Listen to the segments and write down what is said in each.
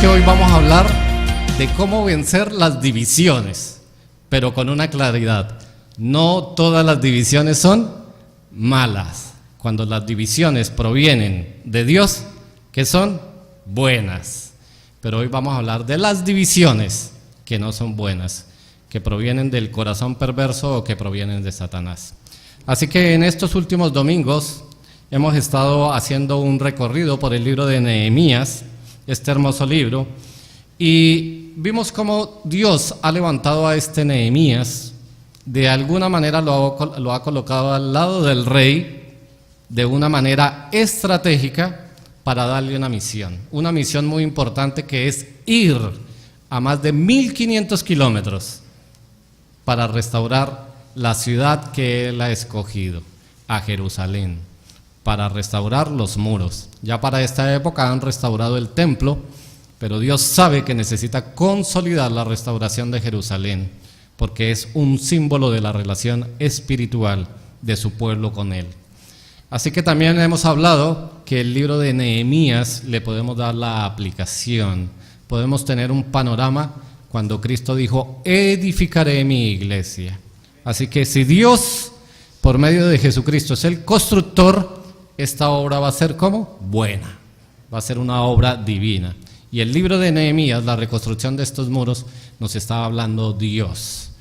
que hoy vamos a hablar de cómo vencer las divisiones, pero con una claridad. No todas las divisiones son malas. Cuando las divisiones provienen de Dios, que son buenas. Pero hoy vamos a hablar de las divisiones que no son buenas, que provienen del corazón perverso o que provienen de Satanás. Así que en estos últimos domingos hemos estado haciendo un recorrido por el libro de Nehemías, este hermoso libro, y vimos cómo Dios ha levantado a este Nehemías, de alguna manera lo ha colocado al lado del rey, de una manera estratégica para darle una misión muy importante, que es ir a más de 1500 kilómetros para restaurar la ciudad que él ha escogido, a Jerusalén, para restaurar los muros. Ya para esta época han restaurado el templo, pero Dios sabe que necesita consolidar la restauración de Jerusalén, porque es un símbolo de la relación espiritual de su pueblo con él. Así que también hemos hablado que el libro de Nehemías le podemos dar la aplicación. Podemos tener un panorama cuando Cristo dijo: edificaré mi iglesia. Así que si Dios, por medio de Jesucristo, es el constructor, esta obra va a ser ¿cómo? Buena. Va a ser una obra divina. Y el libro de Nehemías, la reconstrucción de estos muros, nos está hablando Dios.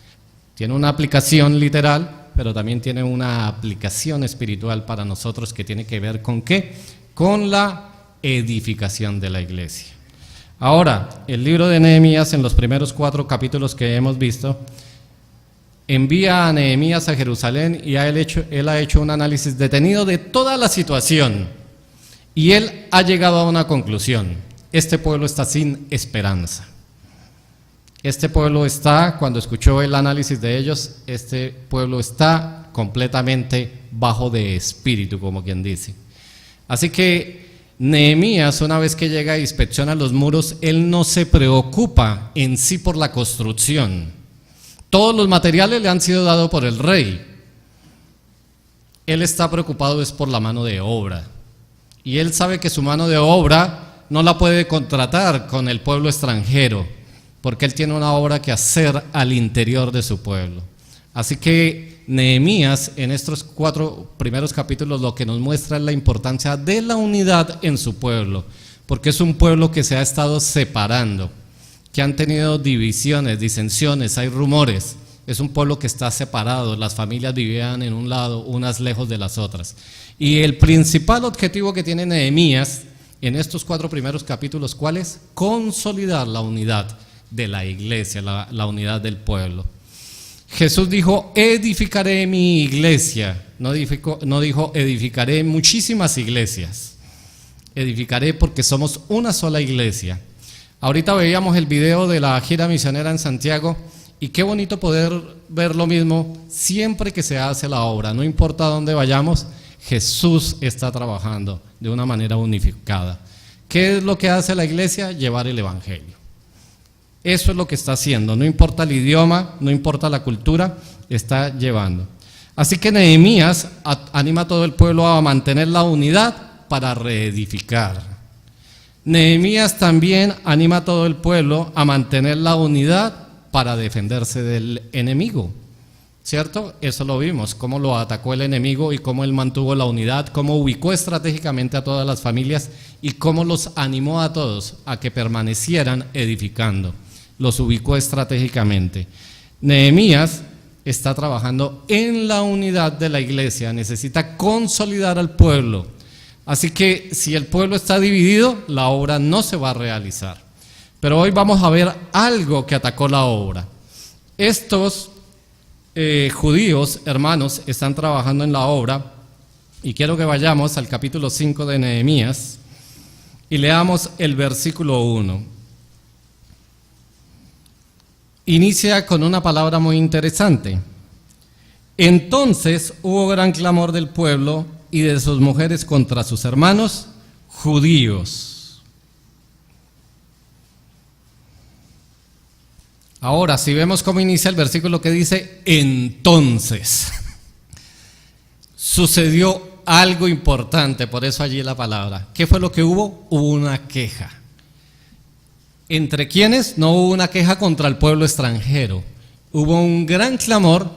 Tiene una aplicación literal, pero también tiene una aplicación espiritual para nosotros que tiene que ver ¿con qué? Con la edificación de la iglesia. Ahora, el libro de Nehemías, en los primeros 4 capítulos que hemos visto, envía a Nehemías a Jerusalén y él ha hecho un análisis detenido de toda la situación. Y él ha llegado a una conclusión: este pueblo está sin esperanza. Este pueblo está, cuando escuchó el análisis de ellos, este pueblo está completamente bajo de espíritu, como quien dice. Así que Nehemías, una vez que llega e inspecciona los muros, él no se preocupa en sí por la construcción. Todos los materiales le han sido dados por el rey. Él está preocupado es por la mano de obra. Y él sabe que su mano de obra no la puede contratar con el pueblo extranjero, porque él tiene una obra que hacer al interior de su pueblo. Así que Nehemías, en estos 4 primeros capítulos, lo que nos muestra es la importancia de la unidad en su pueblo, porque es un pueblo que se ha estado separando, que han tenido divisiones, disensiones, hay rumores. Es un pueblo que está separado, las familias vivían en un lado, unas lejos de las otras. Y el principal objetivo que tiene Nehemías en estos 4 primeros capítulos, ¿cuál es? Consolidar la unidad de la iglesia, la unidad del pueblo. Jesús dijo: edificaré mi iglesia. No dijo edificaré muchísimas iglesias. Edificaré porque somos una sola iglesia. Ahorita veíamos el video de la gira misionera en Santiago, y qué bonito poder ver lo mismo siempre que se hace la obra. No importa dónde vayamos, Jesús está trabajando de una manera unificada. ¿Qué es lo que hace la iglesia? Llevar el evangelio. Eso es lo que está haciendo. No importa el idioma, no importa la cultura, está llevando. Así que Nehemías anima a todo el pueblo a mantener la unidad para reedificar. Nehemías también anima a todo el pueblo a mantener la unidad para defenderse del enemigo, ¿cierto? Eso lo vimos, cómo lo atacó el enemigo y cómo él mantuvo la unidad, cómo ubicó estratégicamente a todas las familias y cómo los animó a todos a que permanecieran edificando. Los ubicó estratégicamente. Nehemías está trabajando en la unidad de la iglesia, necesita consolidar al pueblo. Así que si el pueblo está dividido, la obra no se va a realizar. Pero hoy vamos a ver algo que atacó la obra. Estos judíos, hermanos, están trabajando en la obra, y quiero que vayamos al capítulo 5 de Nehemías y leamos el versículo 1. Inicia con una palabra muy interesante. Entonces hubo gran clamor del pueblo y de sus mujeres contra sus hermanos judíos. Ahora, si vemos cómo inicia el versículo que dice entonces, sucedió algo importante, por eso allí la palabra. ¿Qué fue lo que hubo? Hubo una queja. ¿Entre quiénes? No hubo una queja contra el pueblo extranjero. Hubo un gran clamor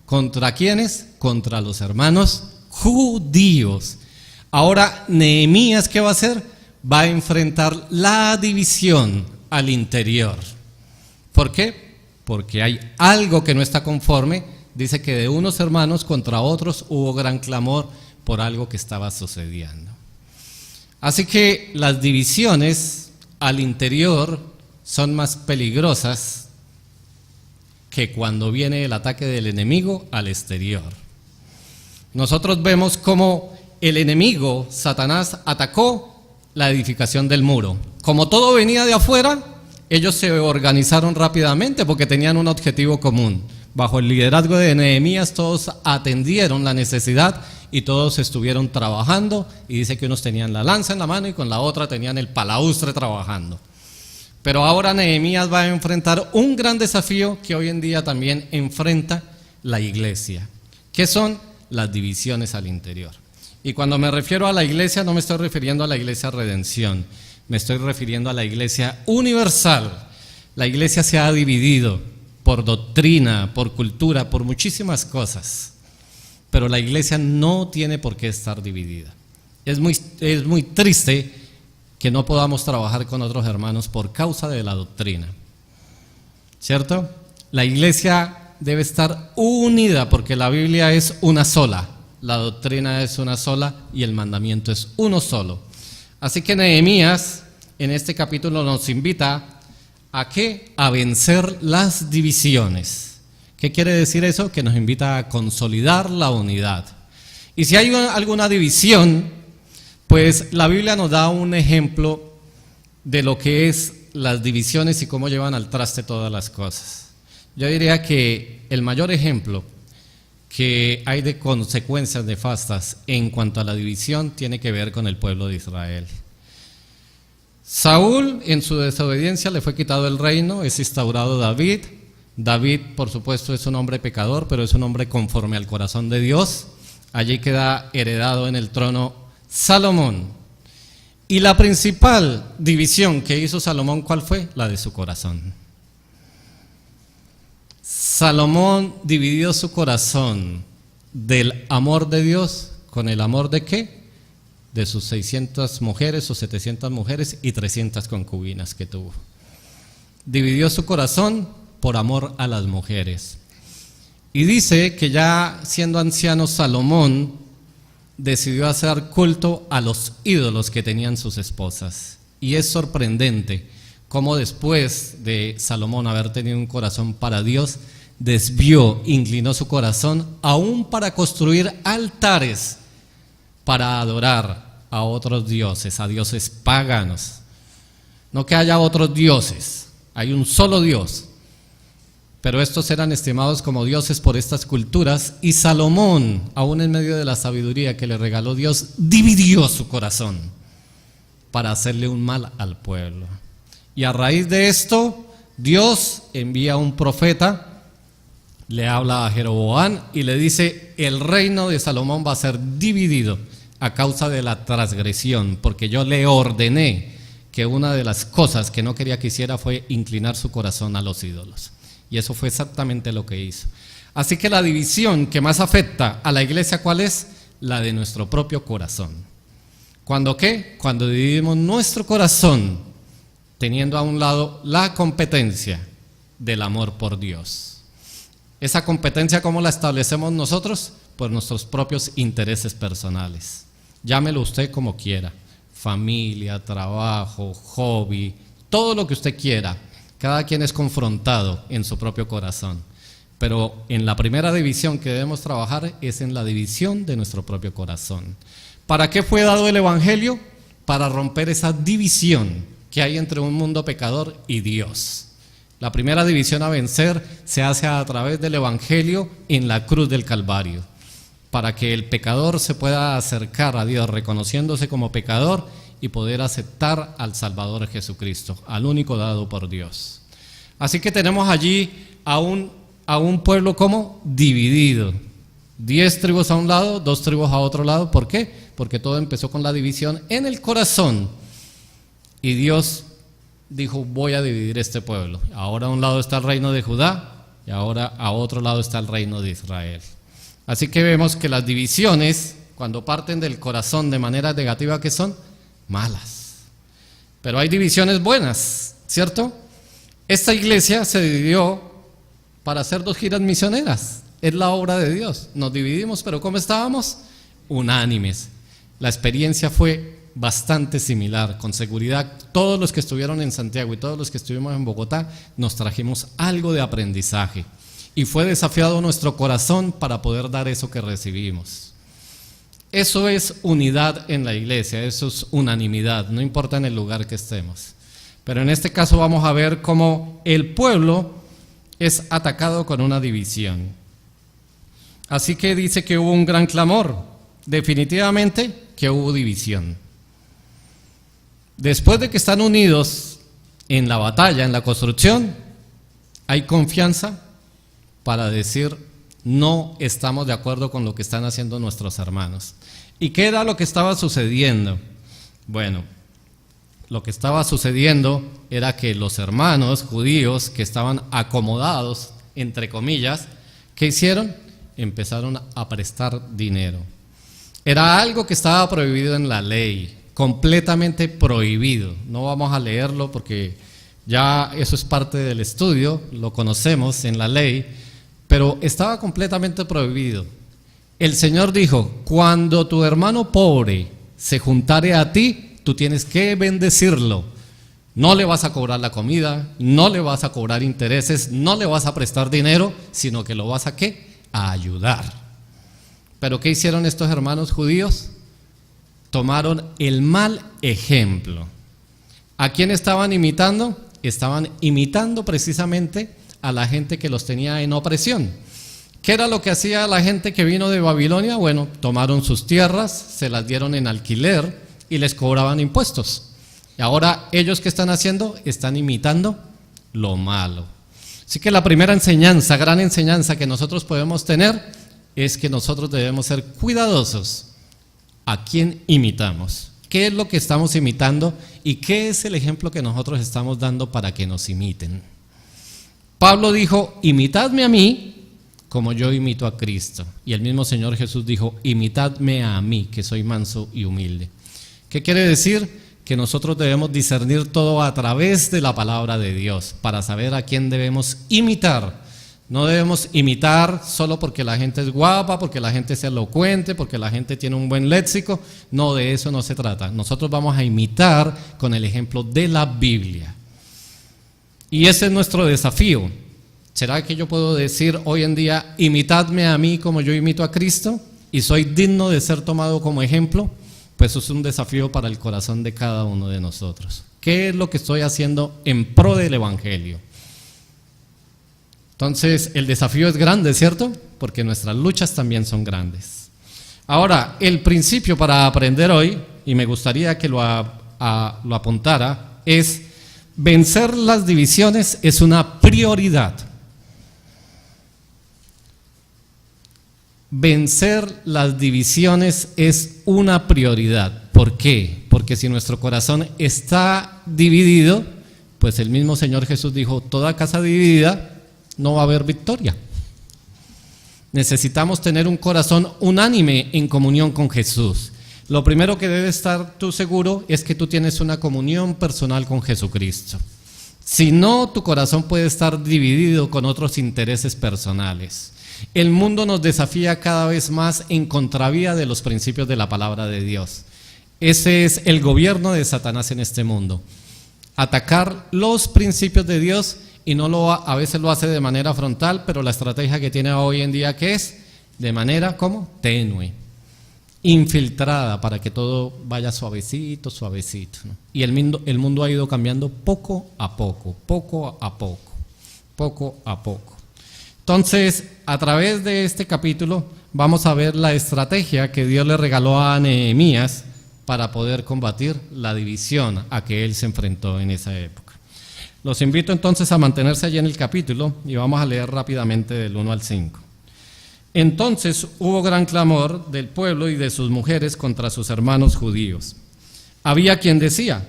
contra quiénes, contra los hermanos judíos. Ahora, Nehemías, ¿qué va a hacer? Va a enfrentar la división al interior. ¿Por qué? Porque hay algo que no está conforme. Dice que de unos hermanos contra otros hubo gran clamor por algo que estaba sucediendo. Así que las divisiones al interior son más peligrosas que cuando viene el ataque del enemigo al exterior. Nosotros vemos cómo el enemigo, Satanás, atacó la edificación del muro. Como todo venía de afuera, ellos se organizaron rápidamente porque tenían un objetivo común. Bajo el liderazgo de Nehemías, todos atendieron la necesidad y todos estuvieron trabajando, y dice que unos tenían la lanza en la mano y con la otra tenían el palaustre trabajando. Pero ahora Nehemías va a enfrentar un gran desafío que hoy en día también enfrenta la iglesia, que son las divisiones al interior. Y cuando me refiero a la iglesia, no me estoy refiriendo a la iglesia Redención, me estoy refiriendo a la iglesia universal. La iglesia se ha dividido por doctrina, por cultura, por muchísimas cosas, pero la iglesia no tiene por qué estar dividida. Es muy triste que no podamos trabajar con otros hermanos por causa de la doctrina, ¿cierto? La iglesia debe estar unida porque la Biblia es una sola, la doctrina es una sola y el mandamiento es uno solo. Así que Nehemías en este capítulo nos invita ¿a qué? A vencer las divisiones. ¿Qué quiere decir eso? Que nos invita a consolidar la unidad. Y si hay alguna división, pues la Biblia nos da un ejemplo de lo que es las divisiones y cómo llevan al traste todas las cosas. Yo diría que el mayor ejemplo que hay de consecuencias nefastas en cuanto a la división tiene que ver con el pueblo de Israel. Saúl, en su desobediencia, le fue quitado el reino, es instaurado David. David, por supuesto, es un hombre pecador, pero es un hombre conforme al corazón de Dios. Allí queda heredado en el trono Salomón. Y la principal división que hizo Salomón, ¿cuál fue? La de su corazón. Salomón dividió su corazón del amor de Dios con el amor de ¿qué? De sus 600 mujeres o 700 mujeres y 300 concubinas que tuvo. Dividió su corazón por amor a las mujeres. Y dice que ya siendo anciano Salomón decidió hacer culto a los ídolos que tenían sus esposas. Y es sorprendente cómo después de Salomón haber tenido un corazón para Dios, desvió, inclinó su corazón aún para construir altares para adorar a otros dioses, a dioses paganos. No que haya otros dioses, hay un solo Dios, pero estos eran estimados como dioses por estas culturas, y Salomón, aún en medio de la sabiduría que le regaló Dios, dividió su corazón para hacerle un mal al pueblo. Y a raíz de esto, Dios envía a un profeta, le habla a Jeroboam y le dice: el reino de Salomón va a ser dividido a causa de la transgresión, porque yo le ordené que una de las cosas que no quería que hiciera fue inclinar su corazón a los ídolos. Y eso fue exactamente lo que hizo. Así que la división que más afecta a la iglesia, ¿cuál es? La de nuestro propio corazón. ¿Cuándo qué? Cuando dividimos nuestro corazón, teniendo a un lado la competencia del amor por Dios. Esa competencia, ¿cómo la establecemos nosotros? Por nuestros propios intereses personales. Llámelo usted como quiera, familia, trabajo, hobby, todo lo que usted quiera. Cada quien es confrontado en su propio corazón. Pero en la primera división que debemos trabajar es en la división de nuestro propio corazón. ¿Para qué fue dado el Evangelio? Para romper esa división que hay entre un mundo pecador y Dios. La primera división a vencer se hace a través del Evangelio en la cruz del Calvario, para que el pecador se pueda acercar a Dios reconociéndose como pecador y poder aceptar al Salvador Jesucristo, al único dado por Dios. Así que tenemos allí a un pueblo como dividido. 10 tribus a un lado, 2 tribus a otro lado. ¿Por qué? Porque todo empezó con la división en el corazón. Y Dios dijo, voy a dividir este pueblo. Ahora a un lado está el reino de Judá y ahora a otro lado está el reino de Israel. Así que vemos que las divisiones, cuando parten del corazón de manera negativa, que son malas. Pero hay divisiones buenas, ¿cierto? Esta iglesia se dividió para hacer 2 giras misioneras. Es la obra de Dios. Nos dividimos, pero ¿cómo estábamos? Unánimes. La experiencia fue bastante similar. Con seguridad, todos los que estuvieron en Santiago y todos los que estuvimos en Bogotá, nos trajimos algo de aprendizaje. Y fue desafiado nuestro corazón para poder dar eso que recibimos. Eso es unidad en la iglesia, eso es unanimidad, no importa en el lugar que estemos. Pero en este caso vamos a ver cómo el pueblo es atacado con una división. Así que dice que hubo un gran clamor, definitivamente que hubo división. Después de que están unidos en la batalla, en la construcción, hay confianza para decir, no estamos de acuerdo con lo que están haciendo nuestros hermanos. ¿Y qué era lo que estaba sucediendo? Bueno, lo que estaba sucediendo era que los hermanos judíos que estaban acomodados, entre comillas, ¿qué hicieron? Empezaron a prestar dinero. Era algo que estaba prohibido en la ley, completamente prohibido. No vamos a leerlo porque ya eso es parte del estudio, lo conocemos en la ley, pero estaba completamente prohibido. El Señor dijo, cuando tu hermano pobre se juntare a ti, tú tienes que bendecirlo. No le vas a cobrar la comida, no le vas a cobrar intereses, no le vas a prestar dinero, sino que lo vas a ¿qué? A ayudar. ¿Pero qué hicieron estos hermanos judíos? Tomaron el mal ejemplo. ¿A quién estaban imitando? Estaban imitando precisamente a la gente que los tenía en opresión. ¿Qué era lo que hacía la gente que vino de Babilonia? Bueno, tomaron sus tierras, se las dieron en alquiler y les cobraban impuestos. Y ahora ellos, ¿qué están haciendo? Están imitando lo malo. Así que la primera enseñanza, gran enseñanza que nosotros podemos tener es que nosotros debemos ser cuidadosos a quién imitamos. ¿Qué es lo que estamos imitando y qué es el ejemplo que nosotros estamos dando para que nos imiten? Pablo dijo, imitadme a mí como yo imito a Cristo. Y el mismo Señor Jesús dijo, imitadme a mí, que soy manso y humilde. ¿Qué quiere decir? Que nosotros debemos discernir todo a través de la palabra de Dios para saber a quién debemos imitar. No debemos imitar solo porque la gente es guapa, porque la gente es elocuente, porque la gente tiene un buen léxico. No, de eso no se trata. Nosotros vamos a imitar con el ejemplo de la Biblia. Y ese es nuestro desafío. ¿Será que yo puedo decir hoy en día, imitadme a mí como yo imito a Cristo y soy digno de ser tomado como ejemplo? Pues eso es un desafío para el corazón de cada uno de nosotros. ¿Qué es lo que estoy haciendo en pro del Evangelio? Entonces, el desafío es grande, ¿cierto? Porque nuestras luchas también son grandes. Ahora, el principio para aprender hoy, y me gustaría que lo apuntara, es vencer las divisiones es una prioridad. Vencer las divisiones es una prioridad. ¿Por qué? Porque si nuestro corazón está dividido, pues el mismo Señor Jesús dijo, toda casa dividida no va a haber victoria. Necesitamos tener un corazón unánime en comunión con Jesús. Lo primero que debe estar tú seguro es que tú tienes una comunión personal con Jesucristo. Si no, tu corazón puede estar dividido con otros intereses personales. El mundo nos desafía cada vez más en contravía de los principios de la palabra de Dios. Ese es el gobierno de Satanás en este mundo. Atacar los principios de Dios y a veces lo hace de manera frontal, pero la estrategia que tiene hoy en día, ¿qué es? De manera, ¿cómo? Tenue, infiltrada, para que todo vaya suavecito, suavecito, ¿no? Y el mundo ha ido cambiando poco a poco, poco a poco, poco a poco. Entonces, a través de este capítulo vamos a ver la estrategia que Dios le regaló a Nehemías para poder combatir la división a que él se enfrentó en esa época. Los invito entonces a mantenerse allí en el capítulo y vamos a leer rápidamente del 1 al 5. Entonces hubo gran clamor del pueblo y de sus mujeres contra sus hermanos judíos. Había quien decía,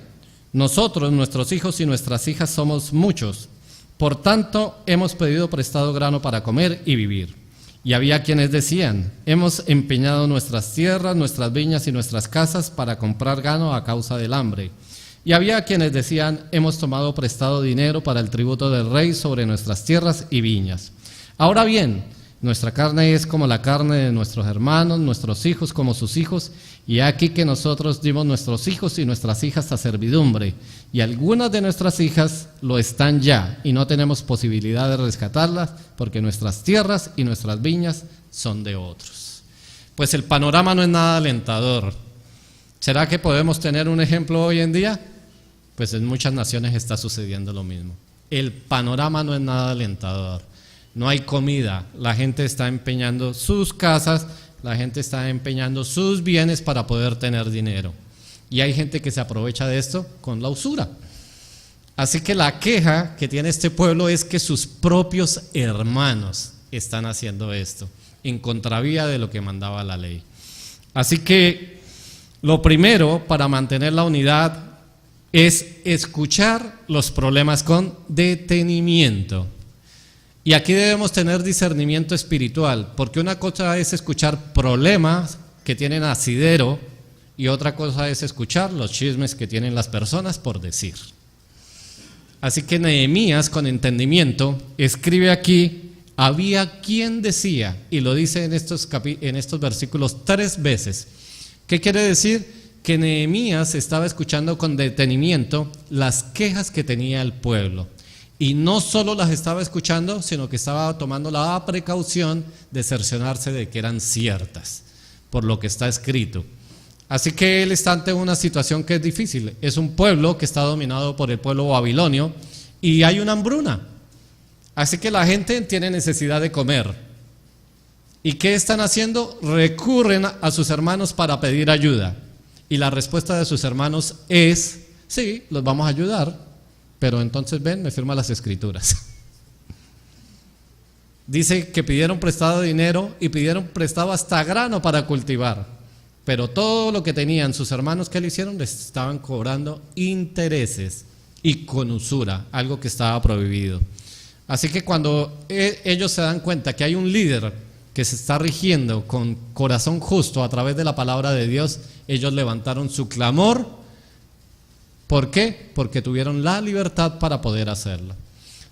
Nosotros, nuestros hijos y nuestras hijas somos muchos. Por tanto, hemos pedido prestado grano para comer y vivir. Y había quienes decían, hemos empeñado nuestras tierras, nuestras viñas y nuestras casas para comprar grano a causa del hambre. Y había quienes decían, hemos tomado prestado dinero para el tributo del rey sobre nuestras tierras y viñas. Ahora bien, nuestra carne es como la carne de nuestros hermanos, nuestros hijos como sus hijos, y aquí que nosotros dimos nuestros hijos y nuestras hijas a servidumbre, y algunas de nuestras hijas lo están ya, y no tenemos posibilidad de rescatarlas, porque nuestras tierras y nuestras viñas son de otros. Pues el panorama no es nada alentador. ¿Será que podemos tener un ejemplo hoy en día? Pues en muchas naciones está sucediendo lo mismo. El panorama no es nada alentador. No hay comida, la gente está empeñando sus casas, la gente está empeñando sus bienes para poder tener dinero. Y hay gente que se aprovecha de esto con la usura. Así que la queja que tiene este pueblo es que sus propios hermanos están haciendo esto, en contravía de lo que mandaba la ley. Así que lo primero para mantener la unidad es escuchar los problemas con detenimiento. Y aquí debemos tener discernimiento espiritual, porque una cosa es escuchar problemas que tienen asidero y otra cosa es escuchar los chismes que tienen las personas por decir. Así que Nehemías, con entendimiento, escribe aquí, había quien decía, y lo dice en estos versículos 3 veces. ¿Qué quiere decir? Que Nehemías estaba escuchando con detenimiento las quejas que tenía el pueblo. Y no solo las estaba escuchando, sino que estaba tomando la precaución de cerciorarse de que eran ciertas, por lo que está escrito. Así que él está ante una situación que es difícil. Es un pueblo que está dominado por el pueblo babilonio y hay una hambruna. Así que la gente tiene necesidad de comer. ¿Y qué están haciendo? Recurren a sus hermanos para pedir ayuda. Y la respuesta de sus hermanos es, sí, los vamos a ayudar. Pero entonces ven, me firma las escrituras. Dice que pidieron prestado dinero y pidieron prestado hasta grano para cultivar. Pero todo lo que tenían sus hermanos, ¿qué le hicieron? Les estaban cobrando intereses y con usura, algo que estaba prohibido. Así que cuando ellos se dan cuenta que hay un líder que se está rigiendo con corazón justo a través de la palabra de Dios, ellos levantaron su clamor. ¿Por qué? Porque tuvieron la libertad para poder hacerlo.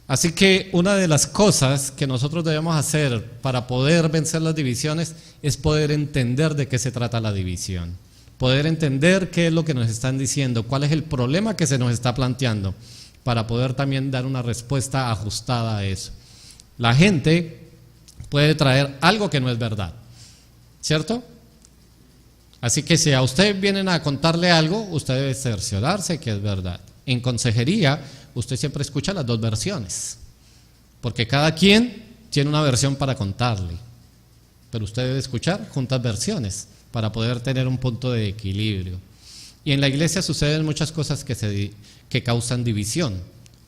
Así que una de las cosas que nosotros debemos hacer para poder vencer las divisiones es poder entender de qué se trata la división. Poder entender qué es lo que nos están diciendo, cuál es el problema que se nos está planteando, para poder también dar una respuesta ajustada a eso. La gente puede traer algo que no es verdad, ¿cierto? Así que si a usted vienen a contarle algo, usted debe cerciorarse que es verdad. En consejería, usted siempre escucha las dos versiones, porque cada quien tiene una versión para contarle, pero usted debe escuchar juntas versiones para poder tener un punto de equilibrio. Y en la iglesia suceden muchas cosas que causan división.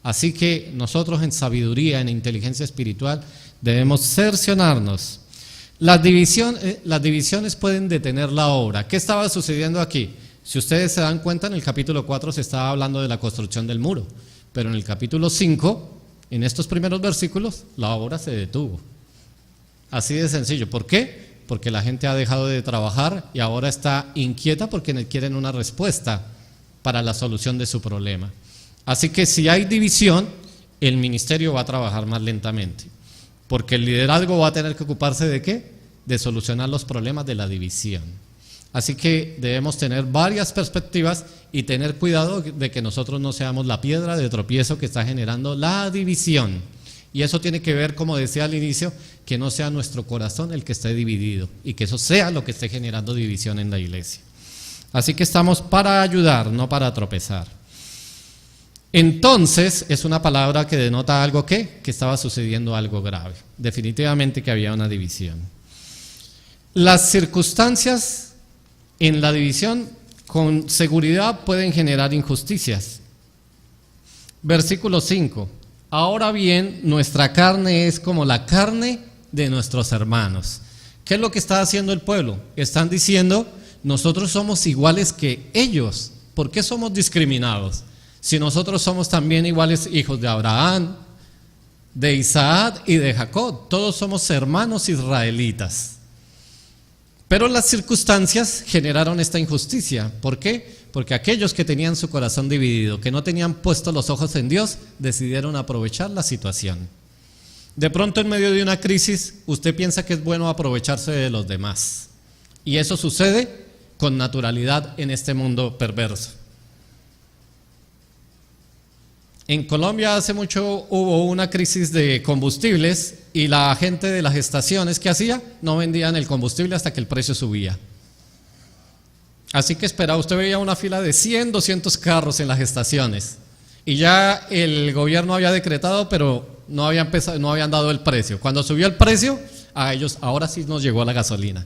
Así que nosotros en sabiduría, en inteligencia espiritual, debemos cerciorarnos. Las divisiones pueden detener la obra. ¿Qué estaba sucediendo aquí? Si ustedes se dan cuenta, en el capítulo 4 se estaba hablando de la construcción del muro, pero en el capítulo 5, en estos primeros versículos, la obra se detuvo. Así de sencillo. ¿Por qué? Porque la gente ha dejado de trabajar y ahora está inquieta porque quieren una respuesta para la solución de su problema. Así que si hay división, el ministerio va a trabajar más lentamente. Porque el liderazgo va a tener que ocuparse ¿de qué? De solucionar los problemas de la división. Así que debemos tener varias perspectivas y tener cuidado de que nosotros no seamos la piedra de tropiezo que está generando la división. Y eso tiene que ver, como decía al inicio, que no sea nuestro corazón el que esté dividido y que eso sea lo que esté generando división en la iglesia. Así que estamos para ayudar, no para tropezar. Entonces, es una palabra que denota algo que estaba sucediendo algo grave. Definitivamente que había una división. Las circunstancias en la división con seguridad pueden generar injusticias. Versículo 5. Ahora bien, nuestra carne es como la carne de nuestros hermanos. ¿Qué es lo que está haciendo el pueblo? Están diciendo, nosotros somos iguales que ellos. ¿Por qué somos discriminados? Si nosotros somos también iguales hijos de Abraham, de Isaac y de Jacob, todos somos hermanos israelitas. Pero las circunstancias generaron esta injusticia. ¿Por qué? Porque aquellos que tenían su corazón dividido, que no tenían puestos los ojos en Dios, decidieron aprovechar la situación. De pronto, en medio de una crisis, usted piensa que es bueno aprovecharse de los demás. Y eso sucede con naturalidad en este mundo perverso. En Colombia hace mucho hubo una crisis de combustibles y la gente de las estaciones, ¿qué hacía? No vendían el combustible hasta que el precio subía. Así que esperaba, usted veía una fila de 100, 200 carros en las estaciones y ya el gobierno había decretado, pero no habían dado el precio. Cuando subió el precio, a ellos ahora sí nos llegó la gasolina.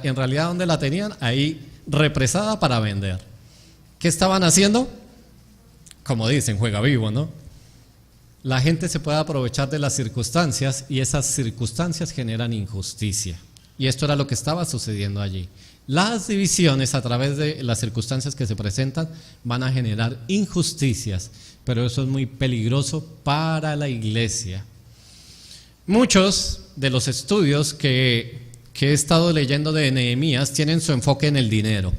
En realidad, ¿dónde la tenían? Ahí represada para vender. ¿Qué estaban haciendo? Como dicen, juega vivo, ¿no? La gente se puede aprovechar de las circunstancias y esas circunstancias generan injusticia. Y esto era lo que estaba sucediendo allí. Las divisiones a través de las circunstancias que se presentan van a generar injusticias, pero eso es muy peligroso para la iglesia. Muchos de los estudios que he estado leyendo de Nehemías tienen su enfoque en el dinero.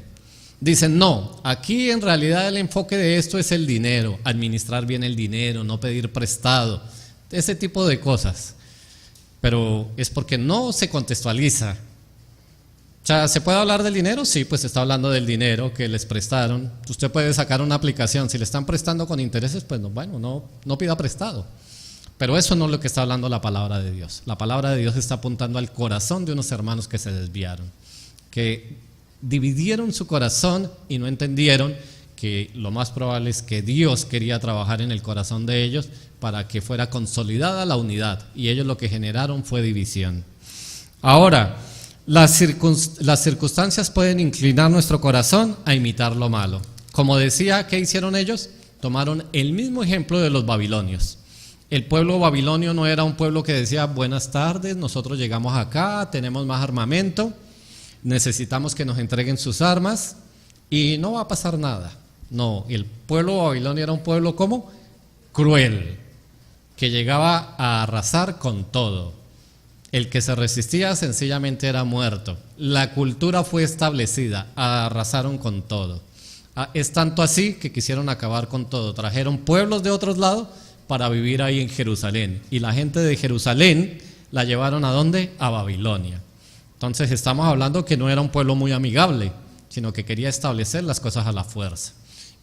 Dicen, no, aquí en realidad el enfoque de esto es el dinero, administrar bien el dinero, no pedir prestado, ese tipo de cosas. Pero es porque no se contextualiza. O sea, ¿se puede hablar del dinero? Sí, pues se está hablando del dinero que les prestaron. Usted puede sacar una aplicación, si le están prestando con intereses, pues no pida prestado. Pero eso no es lo que está hablando la palabra de Dios. La palabra de Dios está apuntando al corazón de unos hermanos que se desviaron, que dividieron su corazón y no entendieron que lo más probable es que Dios quería trabajar en el corazón de ellos para que fuera consolidada la unidad, y ellos lo que generaron fue división. Ahora, las circunstancias pueden inclinar nuestro corazón a imitar lo malo. Como decía, ¿qué hicieron ellos? Tomaron el mismo ejemplo de los babilonios. El pueblo babilonio no era un pueblo que decía, buenas tardes, nosotros llegamos acá, tenemos más armamento, necesitamos que nos entreguen sus armas y no va a pasar nada. No, el pueblo babilonio era un pueblo como cruel, que llegaba a arrasar con todo. El que se resistía sencillamente era muerto. La cultura fue establecida, arrasaron con todo. Es tanto así que quisieron acabar con todo. Trajeron pueblos de otros lados para vivir ahí en Jerusalén. Y la gente de Jerusalén la llevaron ¿a dónde? A Babilonia. Entonces estamos hablando que no era un pueblo muy amigable, sino que quería establecer las cosas a la fuerza.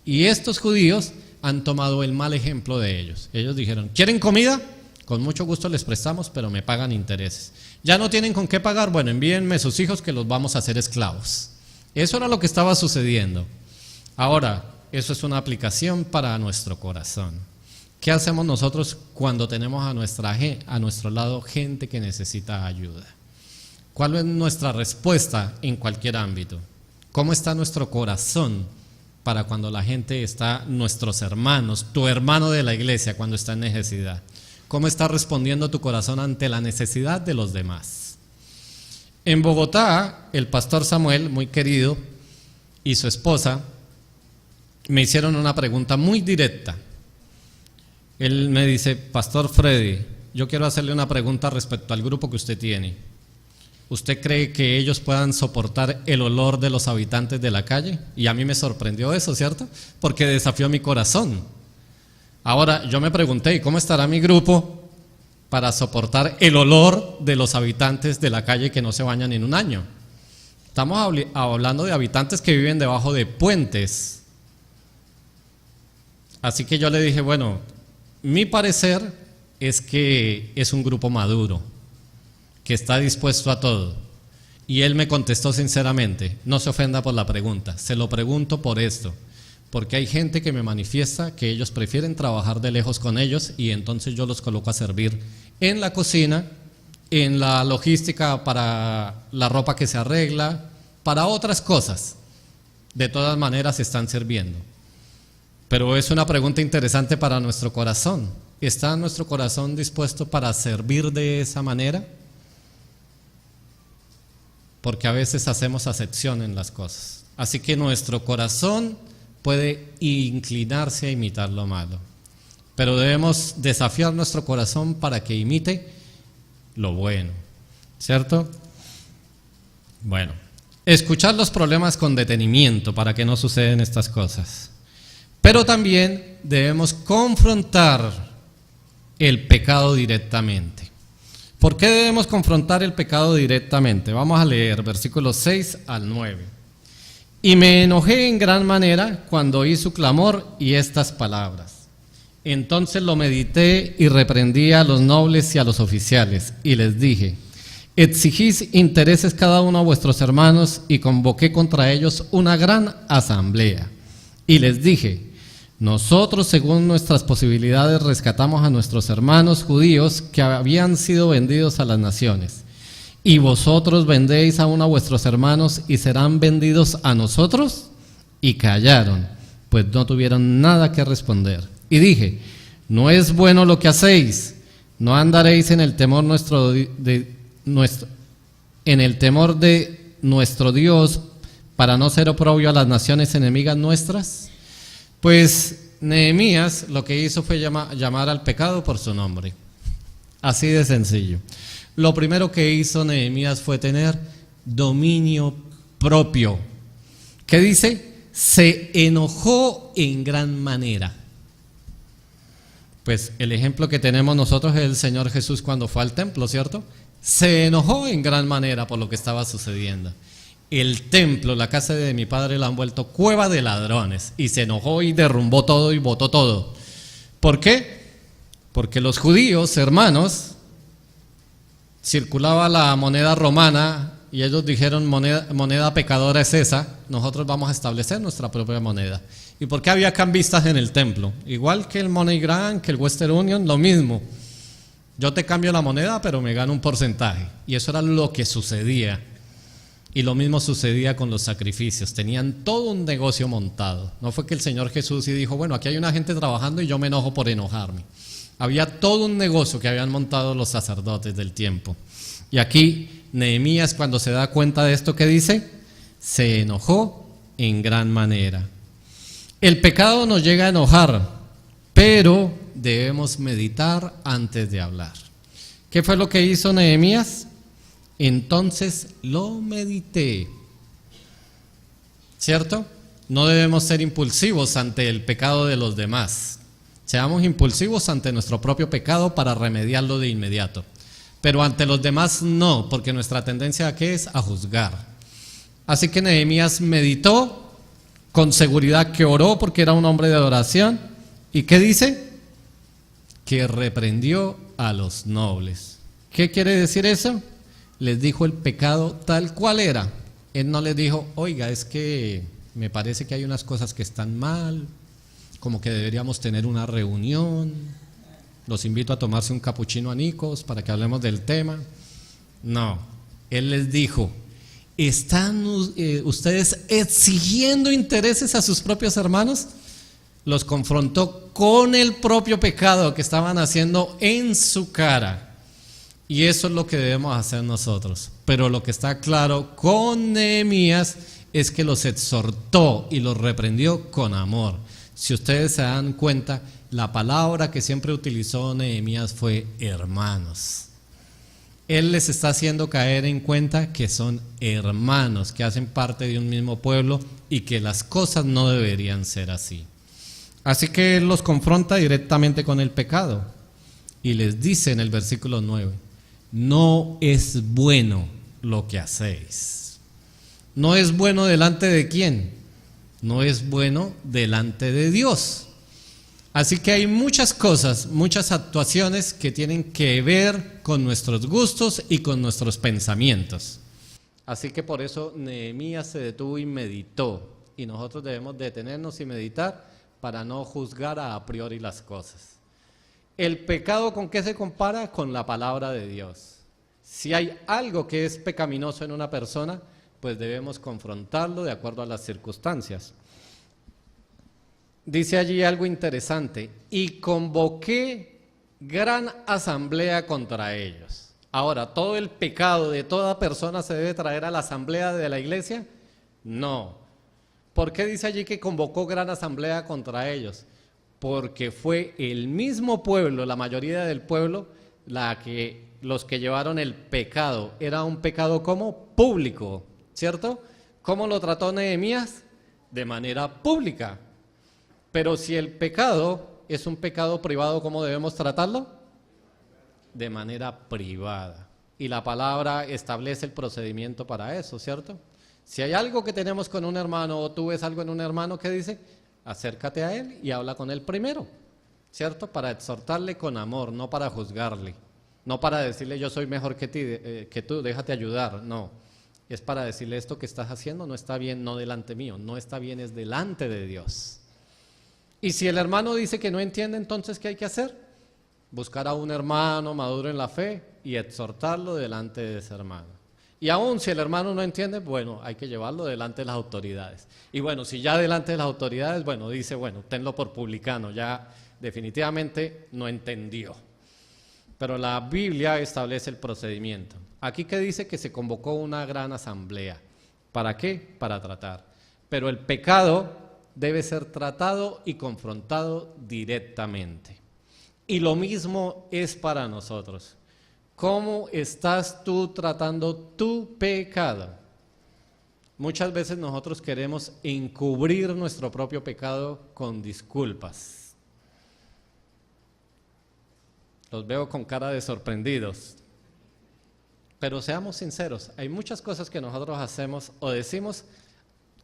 Y estos judíos han tomado el mal ejemplo de ellos. Ellos dijeron, ¿quieren comida? Con mucho gusto les prestamos, pero me pagan intereses. ¿Ya no tienen con qué pagar? Bueno, envíenme sus hijos que los vamos a hacer esclavos. Eso era lo que estaba sucediendo. Ahora, eso es una aplicación para nuestro corazón. ¿Qué hacemos nosotros cuando tenemos a nuestro lado gente que necesita ayuda? ¿Cuál es nuestra respuesta en cualquier ámbito? ¿Cómo está nuestro corazón para cuando la gente está, nuestros hermanos, tu hermano de la iglesia cuando está en necesidad? ¿Cómo está respondiendo tu corazón ante la necesidad de los demás? En Bogotá, el pastor Samuel, muy querido, y su esposa me hicieron una pregunta muy directa. Él me dice, Pastor Freddy, yo quiero hacerle una pregunta respecto al grupo que usted tiene. ¿Usted cree que ellos puedan soportar el olor de los habitantes de la calle? Y a mí me sorprendió eso, ¿cierto? Porque desafió mi corazón. Ahora, yo me pregunté, ¿y cómo estará mi grupo para soportar el olor de los habitantes de la calle que no se bañan en un año? Estamos hablando de habitantes que viven debajo de puentes. Así que yo le dije, bueno, mi parecer es que es un grupo maduro, que está dispuesto a todo. Y él me contestó sinceramente, no se ofenda por la pregunta, se lo pregunto por esto, porque hay gente que me manifiesta que ellos prefieren trabajar de lejos con ellos y entonces yo los coloco a servir en la cocina, en la logística para la ropa que se arregla, para otras cosas. De todas maneras están sirviendo. Pero es una pregunta interesante para nuestro corazón. ¿Está nuestro corazón dispuesto para servir de esa manera? Porque a veces hacemos acepción en las cosas. Así que nuestro corazón puede inclinarse a imitar lo malo. Pero debemos desafiar nuestro corazón para que imite lo bueno, ¿cierto? Bueno, escuchar los problemas con detenimiento para que no sucedan estas cosas. Pero también debemos confrontar el pecado directamente. ¿Por qué debemos confrontar el pecado directamente? Vamos a leer versículos 6 al 9. Y me enojé en gran manera cuando oí su clamor y estas palabras. Entonces lo medité y reprendí a los nobles y a los oficiales, y les dije: exigís intereses cada uno a vuestros hermanos, y convoqué contra ellos una gran asamblea. Y les dije: nosotros, según nuestras posibilidades, rescatamos a nuestros hermanos judíos que habían sido vendidos a las naciones. ¿Y vosotros vendéis aún a vuestros hermanos y serán vendidos a nosotros? Y callaron, pues no tuvieron nada que responder. Y dije: no es bueno lo que hacéis, no andaréis en el temor en el temor de nuestro Dios, para no ser oprobio a las naciones enemigas nuestras. Pues Nehemías lo que hizo fue llamar al pecado por su nombre, así de sencillo. Lo primero que hizo Nehemías fue tener dominio propio. ¿Qué dice? Se enojó en gran manera. Pues el ejemplo que tenemos nosotros es el Señor Jesús cuando fue al templo, ¿cierto? Se enojó en gran manera por lo que estaba sucediendo. El templo, la casa de mi padre, la han vuelto cueva de ladrones, y se enojó y derrumbó todo y botó todo. ¿Por qué? Porque los judíos, hermanos, circulaba la moneda romana y ellos dijeron: moneda pecadora es esa, nosotros vamos a establecer nuestra propia moneda. ¿Y por qué había cambistas en el templo? Igual que el MoneyGram, que el Western Union, lo mismo. Yo te cambio la moneda, pero me gano un porcentaje. Y eso era lo que sucedía. Y lo mismo sucedía con los sacrificios. Tenían todo un negocio montado. No fue que el Señor Jesús y dijo: bueno, aquí hay una gente trabajando y yo me enojo por enojarme. Había todo un negocio que habían montado los sacerdotes del tiempo. Y aquí Nehemías, cuando se da cuenta de esto, ¿qué dice? Se enojó en gran manera. El pecado nos llega a enojar, pero debemos meditar antes de hablar. ¿Qué fue lo que hizo Nehemías? Entonces lo medité. ¿Cierto? No debemos ser impulsivos ante el pecado de los demás. Seamos impulsivos ante nuestro propio pecado para remediarlo de inmediato. Pero ante los demás no, porque nuestra tendencia ¿a qué es? A juzgar. Así que Nehemías meditó, con seguridad que oró porque era un hombre de adoración. ¿Y qué dice? Que reprendió a los nobles. ¿Qué quiere decir eso? Les dijo el pecado tal cual era. Él no les dijo: oiga, es que me parece que hay unas cosas que están mal, como que deberíamos tener una reunión, los invito a tomarse un capuchino a Nicos para que hablemos del tema. No, él les dijo: ¿están ustedes exigiendo intereses a sus propios hermanos? Los confrontó con el propio pecado que estaban haciendo en su cara. Y eso es lo que debemos hacer nosotros. Pero lo que está claro con Nehemías es que los exhortó y los reprendió con amor. Si ustedes se dan cuenta, la palabra que siempre utilizó Nehemías fue hermanos. Él les está haciendo caer en cuenta que son hermanos, que hacen parte de un mismo pueblo y que las cosas no deberían ser así. Así que él los confronta directamente con el pecado y les dice en el versículo 9: no es bueno lo que hacéis. ¿No es bueno delante de quién? No es bueno delante de Dios. Así que hay muchas cosas, muchas actuaciones que tienen que ver con nuestros gustos y con nuestros pensamientos. Así que por eso Nehemías se detuvo y meditó. Y nosotros debemos detenernos y meditar para no juzgar a priori las cosas. ¿El pecado con qué se compara? Con la palabra de Dios. Si hay algo que es pecaminoso en una persona, pues debemos confrontarlo de acuerdo a las circunstancias. Dice allí algo interesante: y convoqué gran asamblea contra ellos. Ahora, ¿todo el pecado de toda persona se debe traer a la asamblea de la iglesia? No. ¿Por qué dice allí que convocó gran asamblea contra ellos? Porque fue el mismo pueblo, la mayoría del pueblo, los que llevaron el pecado. Era un pecado como público, ¿cierto? ¿Cómo lo trató Nehemías? De manera pública. Pero si el pecado es un pecado privado, ¿cómo debemos tratarlo? De manera privada. Y la palabra establece el procedimiento para eso, ¿cierto? Si hay algo que tenemos con un hermano o tú ves algo en un hermano, ¿qué dice? Acércate a él y habla con él primero, ¿cierto? Para exhortarle con amor, no para juzgarle, no para decirle yo soy mejor que tú, déjate ayudar, no. Es para decirle esto que estás haciendo no está bien, no delante mío, no está bien, es delante de Dios. Y si el hermano dice que no entiende, entonces ¿qué hay que hacer? Buscar a un hermano maduro en la fe y exhortarlo delante de ese hermano. Y aún si el hermano no entiende, bueno, hay que llevarlo delante de las autoridades. Y bueno, si ya delante de las autoridades, bueno, dice, bueno, tenlo por publicano, ya definitivamente no entendió. Pero la Biblia establece el procedimiento. Aquí que dice que se convocó una gran asamblea. ¿Para qué? Para tratar. Pero el pecado debe ser tratado y confrontado directamente. Y lo mismo es para nosotros. ¿Cómo estás tú tratando tu pecado? Muchas veces nosotros queremos encubrir nuestro propio pecado con disculpas. Los veo con cara de sorprendidos. Pero seamos sinceros, hay muchas cosas que nosotros hacemos o decimos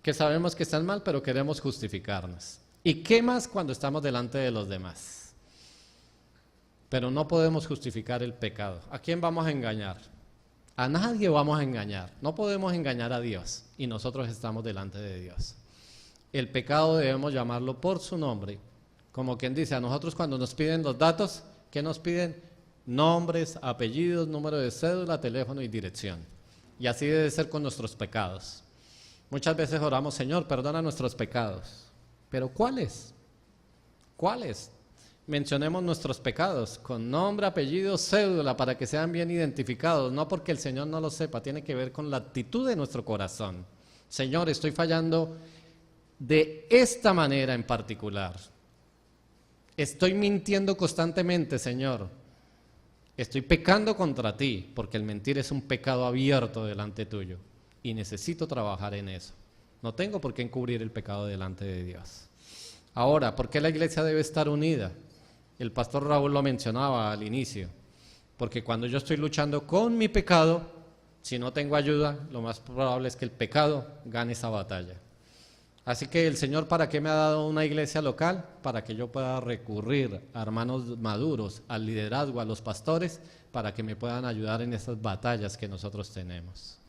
que sabemos que están mal, pero queremos justificarnos. ¿Y qué más cuando estamos delante de los demás? Pero no podemos justificar el pecado. ¿A quién vamos a engañar? A nadie vamos a engañar. No podemos engañar a Dios y nosotros estamos delante de Dios. El pecado debemos llamarlo por su nombre. Como quien dice, a nosotros cuando nos piden los datos, ¿qué nos piden? Nombres, apellidos, número de cédula, teléfono y dirección. Y así debe ser con nuestros pecados. Muchas veces oramos, Señor, perdona nuestros pecados. ¿Pero cuáles? ¿Cuáles? Mencionemos nuestros pecados con nombre, apellido, cédula para que sean bien identificados, no porque el Señor no lo sepa, tiene que ver con la actitud de nuestro corazón. Señor, estoy fallando de esta manera en particular. Estoy mintiendo constantemente, Señor. Estoy pecando contra ti, porque el mentir es un pecado abierto delante tuyo y necesito trabajar en eso. No tengo por qué encubrir el pecado delante de Dios. Ahora, ¿por qué la iglesia debe estar unida? El pastor Raúl lo mencionaba al inicio, porque cuando yo estoy luchando con mi pecado, si no tengo ayuda, lo más probable es que el pecado gane esa batalla. Así que el Señor, ¿para qué me ha dado una iglesia local? Para que yo pueda recurrir a hermanos maduros, al liderazgo, a los pastores, para que me puedan ayudar en estas batallas que nosotros tenemos.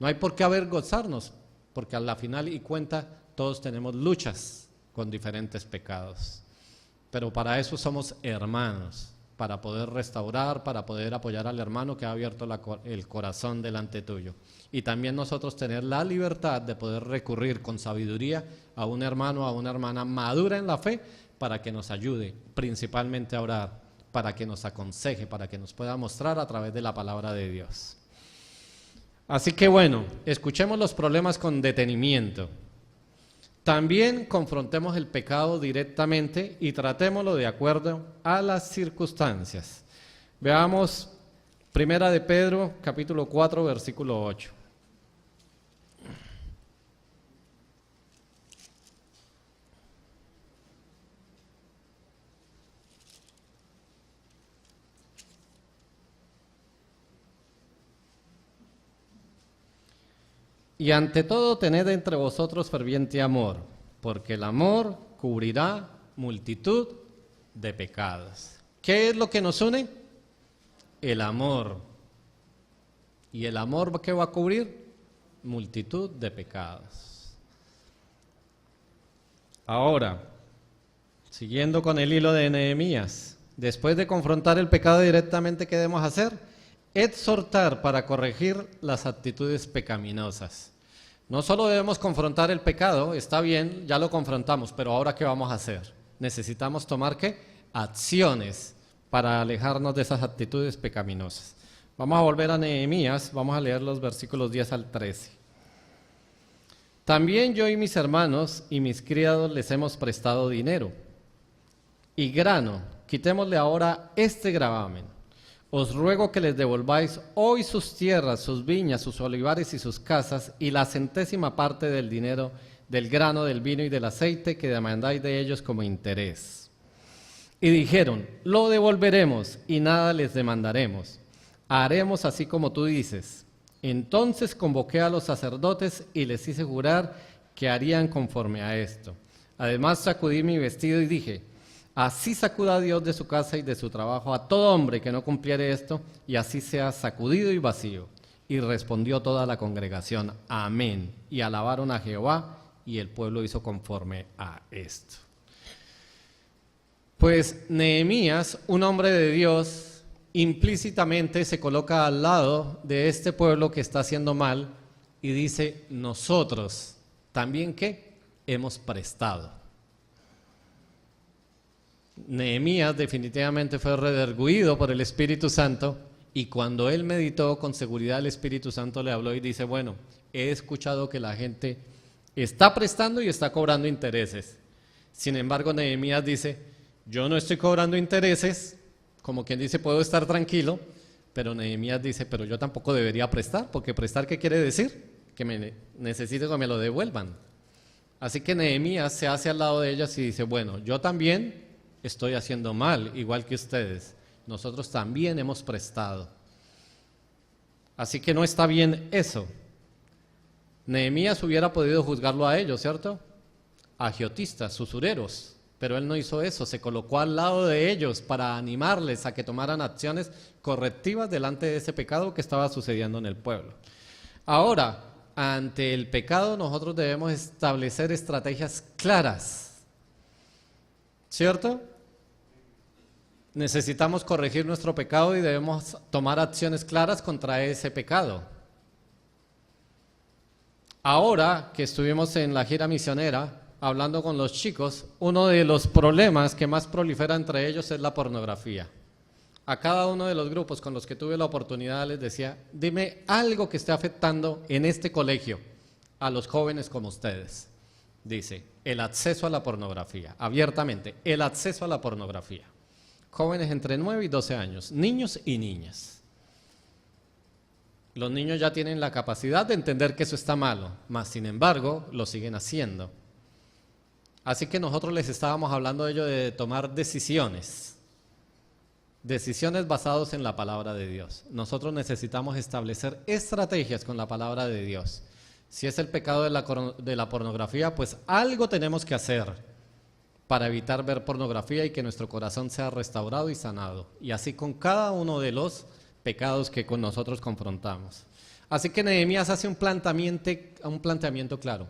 No hay por qué avergonzarnos, porque a la final y cuenta todos tenemos luchas con diferentes pecados. Pero para eso somos hermanos, para poder restaurar, para poder apoyar al hermano que ha abierto el corazón delante tuyo. Y también nosotros tener la libertad de poder recurrir con sabiduría a un hermano, a una hermana madura en la fe, para que nos ayude principalmente a orar, para que nos aconseje, para que nos pueda mostrar a través de la palabra de Dios. Así que bueno, escuchemos los problemas con detenimiento. También confrontemos el pecado directamente y tratémoslo de acuerdo a las circunstancias. Veamos 1 de Pedro, capítulo 4, versículo 8. Y ante todo tened entre vosotros ferviente amor, porque el amor cubrirá multitud de pecados. ¿Qué es lo que nos une? El amor. ¿Y el amor qué va a cubrir? Multitud de pecados. Ahora, siguiendo con el hilo de Nehemías, después de confrontar el pecado directamente, ¿qué debemos hacer? Exhortar para corregir las actitudes pecaminosas. No solo debemos confrontar el pecado, está bien, ya lo confrontamos, pero ahora ¿qué vamos a hacer? Necesitamos tomar ¿qué? Acciones para alejarnos de esas actitudes pecaminosas. Vamos a volver a Nehemías, vamos a leer los versículos 10 al 13. También yo y mis hermanos y mis criados les hemos prestado dinero y grano. Quitémosle ahora este gravamen. Os ruego que les devolváis hoy sus tierras, sus viñas, sus olivares y sus casas, y la centésima parte del dinero, del grano, del vino y del aceite que demandáis de ellos como interés. Y dijeron, lo devolveremos y nada les demandaremos. Haremos así como tú dices. Entonces convoqué a los sacerdotes y les hice jurar que harían conforme a esto. Además sacudí mi vestido y dije, así sacuda Dios de su casa y de su trabajo a todo hombre que no cumpliere esto, y así sea sacudido y vacío. Y respondió toda la congregación, amén. Y alabaron a Jehová, y el pueblo hizo conforme a esto. Pues Nehemías, un hombre de Dios, implícitamente se coloca al lado de este pueblo que está haciendo mal y dice, nosotros también ¿qué? Hemos prestado. Nehemías definitivamente fue redarguido por el Espíritu Santo, y cuando él meditó, con seguridad el Espíritu Santo le habló y dice, bueno, he escuchado que la gente está prestando y está cobrando intereses. Sin embargo, Nehemías dice, yo no estoy cobrando intereses, como quien dice, puedo estar tranquilo, pero Nehemías dice, pero yo tampoco debería prestar, porque prestar, ¿qué quiere decir? Que me necesito que me lo devuelvan. Así que Nehemías se hace al lado de ellas y dice, bueno, yo también estoy haciendo mal, igual que ustedes. Nosotros también hemos prestado. Así que no está bien eso. Nehemías hubiera podido juzgarlo a ellos, ¿cierto? Agiotistas, usureros. Pero él no hizo eso, se colocó al lado de ellos para animarles a que tomaran acciones correctivas delante de ese pecado que estaba sucediendo en el pueblo. Ahora, ante el pecado nosotros debemos establecer estrategias claras, ¿cierto? Necesitamos corregir nuestro pecado y debemos tomar acciones claras contra ese pecado. Ahora que estuvimos en la gira misionera, hablando con los chicos, uno de los problemas que más prolifera entre ellos es la pornografía. A cada uno de los grupos con los que tuve la oportunidad les decía, dime algo que esté afectando en este colegio a los jóvenes como ustedes. Dice, el acceso a la pornografía, abiertamente, el acceso a la pornografía. Jóvenes entre 9 y 12 años, niños y niñas. Los niños ya tienen la capacidad de entender que eso está malo, mas sin embargo lo siguen haciendo. Así que nosotros les estábamos hablando de ello, de tomar decisiones basadas en la palabra de Dios. Nosotros necesitamos establecer estrategias con la palabra de Dios. Si es el pecado de la pornografía, pues algo tenemos que hacer para evitar ver pornografía y que nuestro corazón sea restaurado y sanado. Y así con cada uno de los pecados que con nosotros confrontamos. Así que Nehemías hace un planteamiento claro.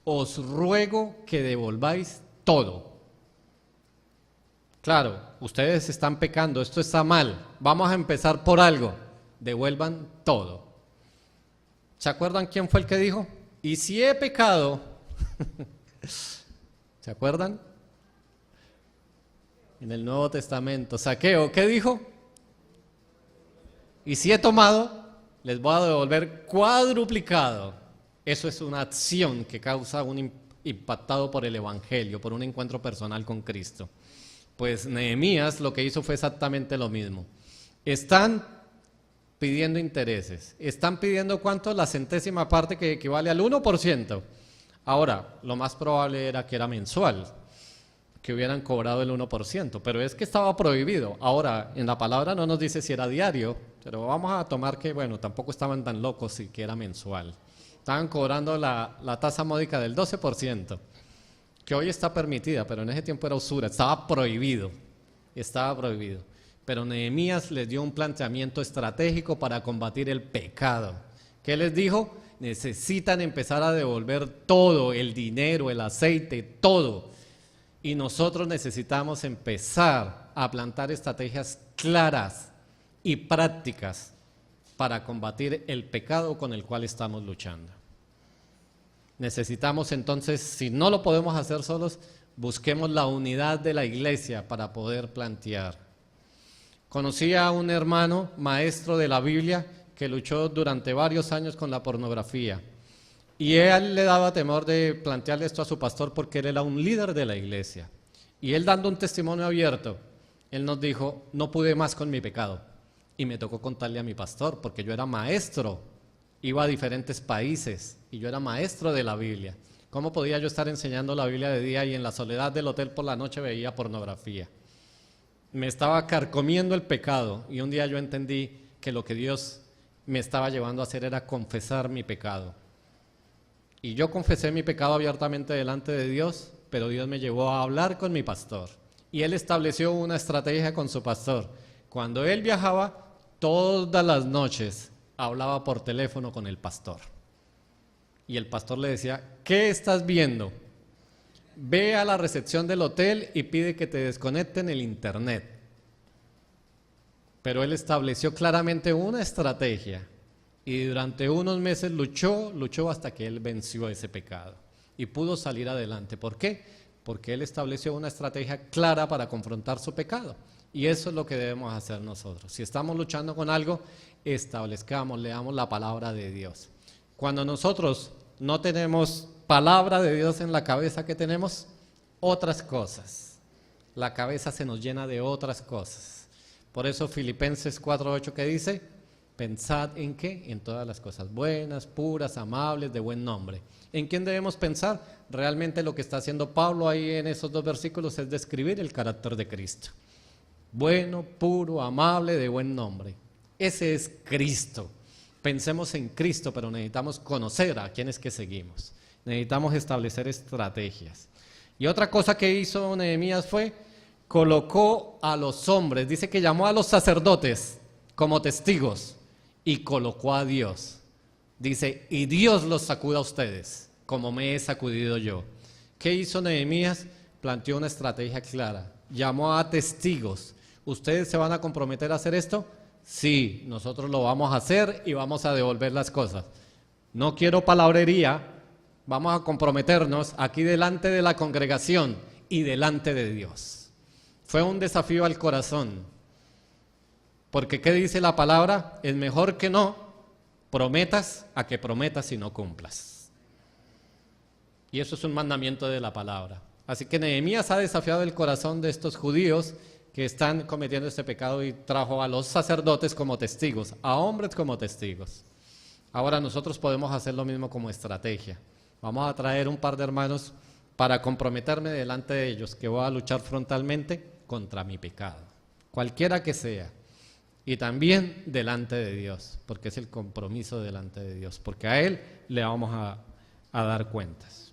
Os ruego que devolváis todo. Claro, ustedes están pecando, esto está mal, vamos a empezar por algo. Devuelvan todo. ¿Se acuerdan quién fue el que dijo? Y si he pecado, ¿se acuerdan? En el Nuevo Testamento, Zaqueo, ¿qué dijo? Y si he tomado, les voy a devolver cuadruplicado. Eso es una acción que causa un impactado por el Evangelio, por un encuentro personal con Cristo. Pues Nehemías lo que hizo fue exactamente lo mismo. Están pidiendo intereses. ¿Están pidiendo cuánto? La centésima parte, que equivale al 1%. Ahora, lo más probable era que era mensual, que hubieran cobrado el 1%, pero es que estaba prohibido. Ahora, en la palabra no nos dice si era diario, pero vamos a tomar que, bueno, tampoco estaban tan locos y que era mensual. Estaban cobrando la tasa módica del 12%, que hoy está permitida, pero en ese tiempo era usura, estaba prohibido. Pero Nehemías les dio un planteamiento estratégico para combatir el pecado. ¿Qué les dijo? Necesitan empezar a devolver todo, el dinero, el aceite, todo. Y nosotros necesitamos empezar a plantar estrategias claras y prácticas para combatir el pecado con el cual estamos luchando. Necesitamos entonces, si no lo podemos hacer solos, busquemos la unidad de la iglesia para poder plantear. Conocí a un hermano, maestro de la Biblia, que luchó durante varios años con la pornografía. Y él le daba temor de plantearle esto a su pastor porque él era un líder de la iglesia. Y él, dando un testimonio abierto, él nos dijo: no pude más con mi pecado. Y me tocó contarle a mi pastor, porque yo era maestro, iba a diferentes países y yo era maestro de la Biblia. ¿Cómo podía yo estar enseñando la Biblia de día y en la soledad del hotel por la noche veía pornografía? Me estaba carcomiendo el pecado, y un día yo entendí que lo que Dios me estaba llevando a hacer era confesar mi pecado. Y yo confesé mi pecado abiertamente delante de Dios, pero Dios me llevó a hablar con mi pastor. Y él estableció una estrategia con su pastor. Cuando él viajaba, todas las noches hablaba por teléfono con el pastor. Y el pastor le decía: ¿qué estás viendo? Ve a la recepción del hotel y pide que te desconecten el internet. Pero él estableció claramente una estrategia. Y durante unos meses luchó hasta que él venció ese pecado y pudo salir adelante. ¿Por qué? Porque él estableció una estrategia clara para confrontar su pecado. Y eso es lo que debemos hacer nosotros. Si estamos luchando con algo, establezcamos, leamos la palabra de Dios. Cuando nosotros no tenemos palabra de Dios en la cabeza, ¿qué tenemos? Otras cosas. La cabeza se nos llena de otras cosas. Por eso Filipenses 4:8, ¿qué dice? Pensad en qué, en todas las cosas buenas, puras, amables, de buen nombre. ¿En quién debemos pensar? Realmente lo que está haciendo Pablo ahí en esos 2 versículos es describir el carácter de Cristo. Bueno, puro, amable, de buen nombre. Ese es Cristo. Pensemos en Cristo, pero necesitamos conocer a quienes que seguimos. Necesitamos establecer estrategias. Y otra cosa que hizo Nehemías fue, colocó a los hombres, dice que llamó a los sacerdotes como testigos, y colocó a Dios. Dice: y Dios los sacuda a ustedes, como me he sacudido yo. ¿Qué hizo Nehemías? Planteó una estrategia clara. Llamó a testigos. ¿Ustedes se van a comprometer a hacer esto? Sí, nosotros lo vamos a hacer y vamos a devolver las cosas. No quiero palabrería, vamos a comprometernos aquí delante de la congregación y delante de Dios. Fue un desafío al corazón. Porque ¿qué dice la palabra? Es mejor que no prometas a que prometas y no cumplas. Y eso es un mandamiento de la palabra. Así que Nehemías ha desafiado el corazón de estos judíos que están cometiendo este pecado y trajo a los sacerdotes como testigos, a hombres como testigos. Ahora nosotros podemos hacer lo mismo como estrategia. Vamos a traer un par de hermanos para comprometerme delante de ellos que voy a luchar frontalmente contra mi pecado, cualquiera que sea. Y también delante de Dios, porque es el compromiso delante de Dios, porque a Él le vamos a dar cuentas.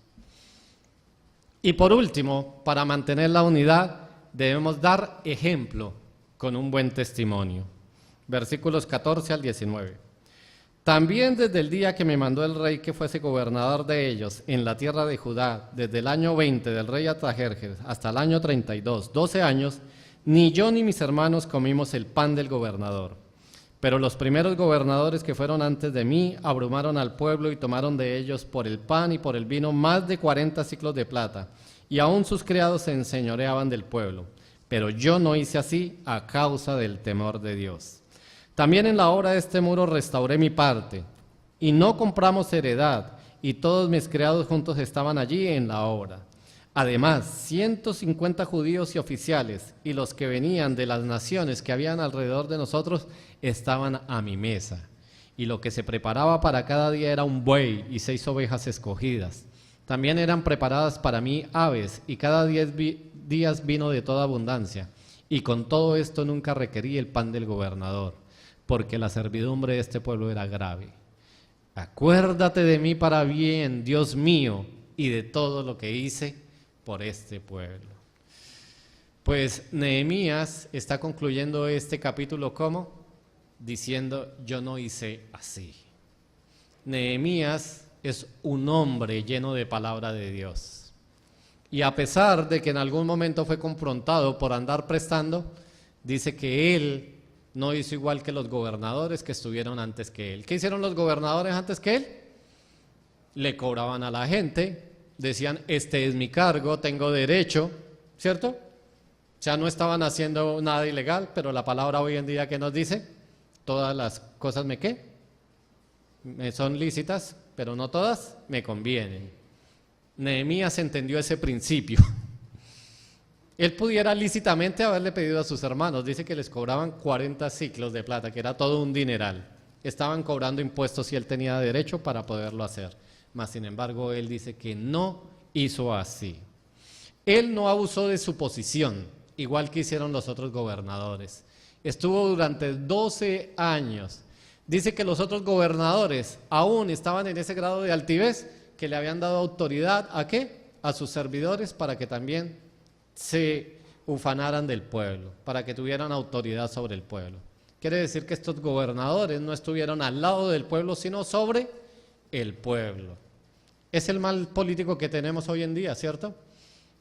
Y por último, para mantener la unidad, debemos dar ejemplo con un buen testimonio. Versículos 14 al 19. También desde el día que me mandó el rey que fuese gobernador de ellos en la tierra de Judá, desde el año 20 del rey Artajerjes hasta el año 32, 12 años, ni yo ni mis hermanos comimos el pan del gobernador. Pero los primeros gobernadores que fueron antes de mí abrumaron al pueblo y tomaron de ellos por el pan y por el vino más de 40 siclos de plata, y aún sus criados se enseñoreaban del pueblo. Pero yo no hice así a causa del temor de Dios. También en la obra de este muro restauré mi parte, y no compramos heredad, y todos mis criados juntos estaban allí en la obra. Además, 150 judíos y oficiales y los que venían de las naciones que habían alrededor de nosotros estaban a mi mesa. Y lo que se preparaba para cada día era un buey y 6 ovejas escogidas. También eran preparadas para mí aves y cada 10 días vino de toda abundancia. Y con todo esto nunca requerí el pan del gobernador, porque la servidumbre de este pueblo era grave. Acuérdate de mí para bien, Dios mío, y de todo lo que hice por este pueblo. Pues Nehemías está concluyendo este capítulo ¿cómo? Diciendo: yo no hice así. Nehemías es un hombre lleno de palabra de Dios. Y a pesar de que en algún momento fue confrontado por andar prestando, dice que él no hizo igual que los gobernadores que estuvieron antes que él. ¿Qué hicieron los gobernadores antes que él? Le cobraban a la gente, decían: este es mi cargo, tengo derecho, ¿cierto? O sea, no estaban haciendo nada ilegal, pero la palabra hoy en día, ¿qué nos dice? Todas las cosas me, ¿qué? me son lícitas, pero no todas me convienen. Nehemías entendió ese principio. Él pudiera lícitamente haberle pedido a sus hermanos, dice que les cobraban 40 ciclos de plata, que era todo un dineral. Estaban cobrando impuestos y él tenía derecho para poderlo hacer. Mas, sin embargo, él dice que no hizo así. Él no abusó de su posición, igual que hicieron los otros gobernadores. Estuvo durante 12 años. Dice que los otros gobernadores aún estaban en ese grado de altivez que le habían dado autoridad ¿a qué? A sus servidores para que también se ufanaran del pueblo, para que tuvieran autoridad sobre el pueblo. Quiere decir que estos gobernadores no estuvieron al lado del pueblo, sino sobre el pueblo. Es el mal político que tenemos hoy en día, ¿cierto?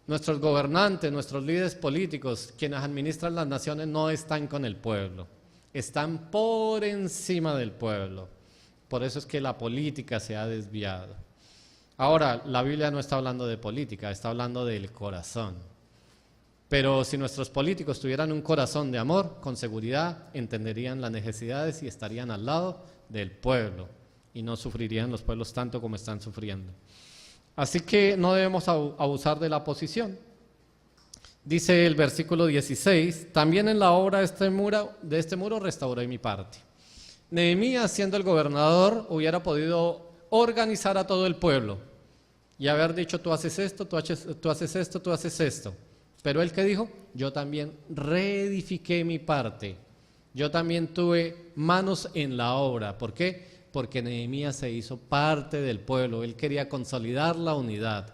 Nuestros gobernantes, nuestros líderes políticos, quienes administran las naciones, no están con el pueblo, están por encima del pueblo. Por eso es que la política se ha desviado. Ahora, la Biblia no está hablando de política, está hablando del corazón. Pero si nuestros políticos tuvieran un corazón de amor, con seguridad entenderían las necesidades y estarían al lado del pueblo y no sufrirían los pueblos tanto como están sufriendo. Así que no debemos abusar de la posición. Dice el versículo 16, también en la obra de este muro restauré mi parte. Nehemías, siendo el gobernador, hubiera podido organizar a todo el pueblo y haber dicho, tú haces esto, tú haces esto, tú haces esto. Pero él que dijo, yo también reedifiqué mi parte, yo también tuve manos en la obra. ¿Por qué? Porque Nehemías se hizo parte del pueblo, él quería consolidar la unidad.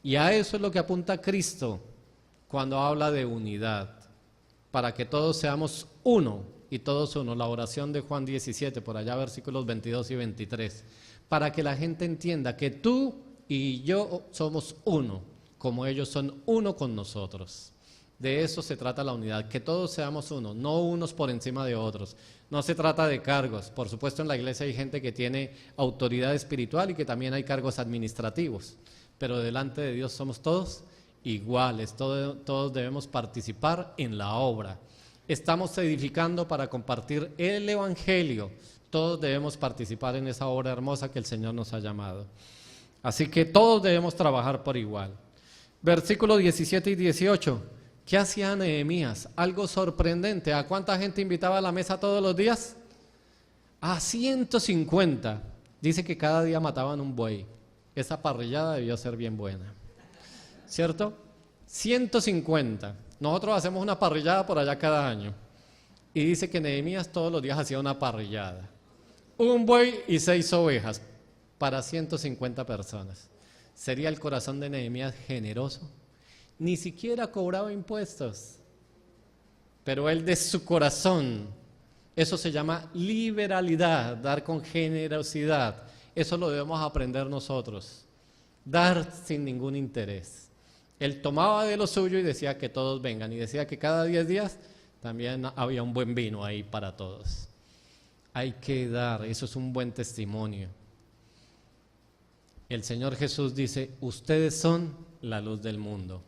Y a eso es lo que apunta Cristo cuando habla de unidad, para que todos seamos uno y todos uno. La oración de Juan 17, por allá versículos 22 y 23, para que la gente entienda que tú y yo somos uno, como ellos son uno con nosotros. De eso se trata la unidad, que todos seamos uno, no unos por encima de otros. No se trata de cargos. Por supuesto, en la iglesia hay gente que tiene autoridad espiritual y que también hay cargos administrativos, pero delante de Dios somos todos iguales, todos debemos participar en la obra. Estamos edificando para compartir el evangelio, todos debemos participar en esa obra hermosa que el Señor nos ha llamado. Así que todos debemos trabajar por igual. Versículos 17 y 18. ¿Qué hacía Nehemías? Algo sorprendente. ¿A cuánta gente invitaba a la mesa todos los días? A 150. Dice que cada día mataban un buey. Esa parrillada debió ser bien buena, ¿cierto? 150. Nosotros hacemos una parrillada por allá cada año. Y dice que Nehemías todos los días hacía una parrillada. Un buey y 6 ovejas para 150 personas. ¿Sería el corazón de Nehemías generoso? Ni siquiera cobraba impuestos, pero él de su corazón, eso se llama liberalidad, dar con generosidad. Eso lo debemos aprender nosotros, dar sin ningún interés. Él tomaba de lo suyo y decía que todos vengan, y decía que cada 10 días también había un buen vino ahí para todos. Hay que dar, eso es un buen testimonio. El Señor Jesús dice, ustedes son la luz del mundo.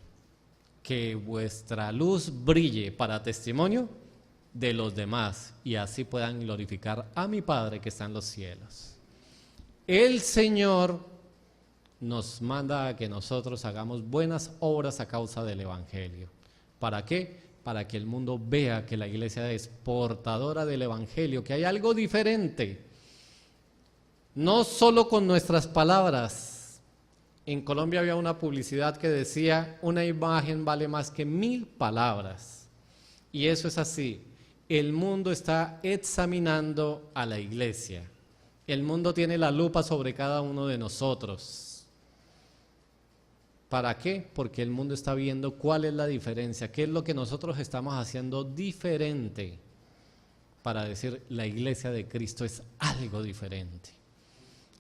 Que vuestra luz brille para testimonio de los demás y así puedan glorificar a mi Padre que está en los cielos. El Señor nos manda a que nosotros hagamos buenas obras a causa del Evangelio. ¿Para qué? Para que el mundo vea que la iglesia es portadora del Evangelio, que hay algo diferente. No solo con nuestras palabras. En Colombia había una publicidad que decía, una imagen vale más que 1000 palabras. Y eso es así. El mundo está examinando a la iglesia. El mundo tiene la lupa sobre cada uno de nosotros. ¿Para qué? Porque el mundo está viendo cuál es la diferencia, qué es lo que nosotros estamos haciendo diferente para decir, la iglesia de Cristo es algo diferente.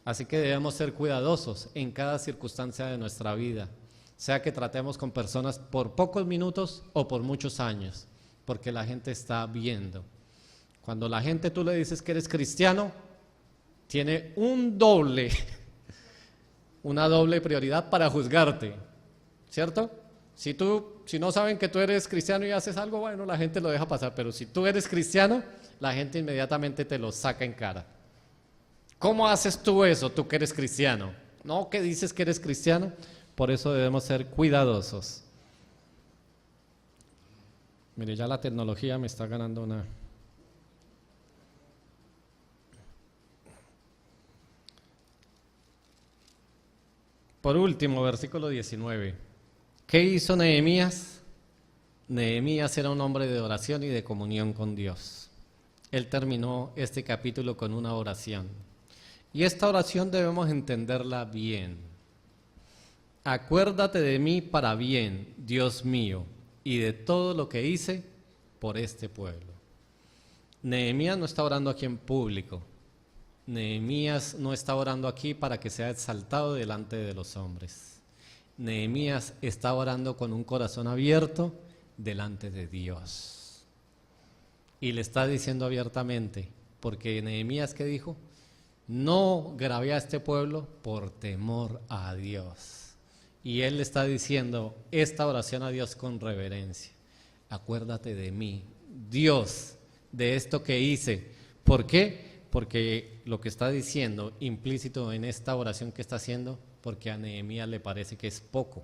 Así que debemos ser cuidadosos en cada circunstancia de nuestra vida, sea que tratemos con personas por pocos minutos o por muchos años, porque la gente está viendo. Cuando la gente tú le dices que eres cristiano, tiene una doble prioridad para juzgarte, ¿cierto? Si no saben que tú eres cristiano y haces algo, bueno, la gente lo deja pasar, pero si tú eres cristiano, la gente inmediatamente te lo saca en cara. ¿Cómo haces tú eso, tú que eres cristiano? ¿No que dices que eres cristiano? Por eso debemos ser cuidadosos. Mire, ya la tecnología me está ganando una... Por último, versículo 19. ¿Qué hizo Nehemías? Nehemías era un hombre de oración y de comunión con Dios. Él terminó este capítulo con una oración. Y esta oración debemos entenderla bien. Acuérdate de mí para bien, Dios mío, y de todo lo que hice por este pueblo. Nehemías no está orando aquí en público. Nehemías no está orando aquí para que sea exaltado delante de los hombres. Nehemías está orando con un corazón abierto delante de Dios. Y le está diciendo abiertamente, porque Nehemías, ¿qué dijo? No gravé a este pueblo por temor a Dios. Y él le está diciendo esta oración a Dios con reverencia. Acuérdate de mí, Dios, de esto que hice. ¿Por qué? Porque lo que está diciendo implícito en esta oración que está haciendo, porque a Nehemías le parece que es poco.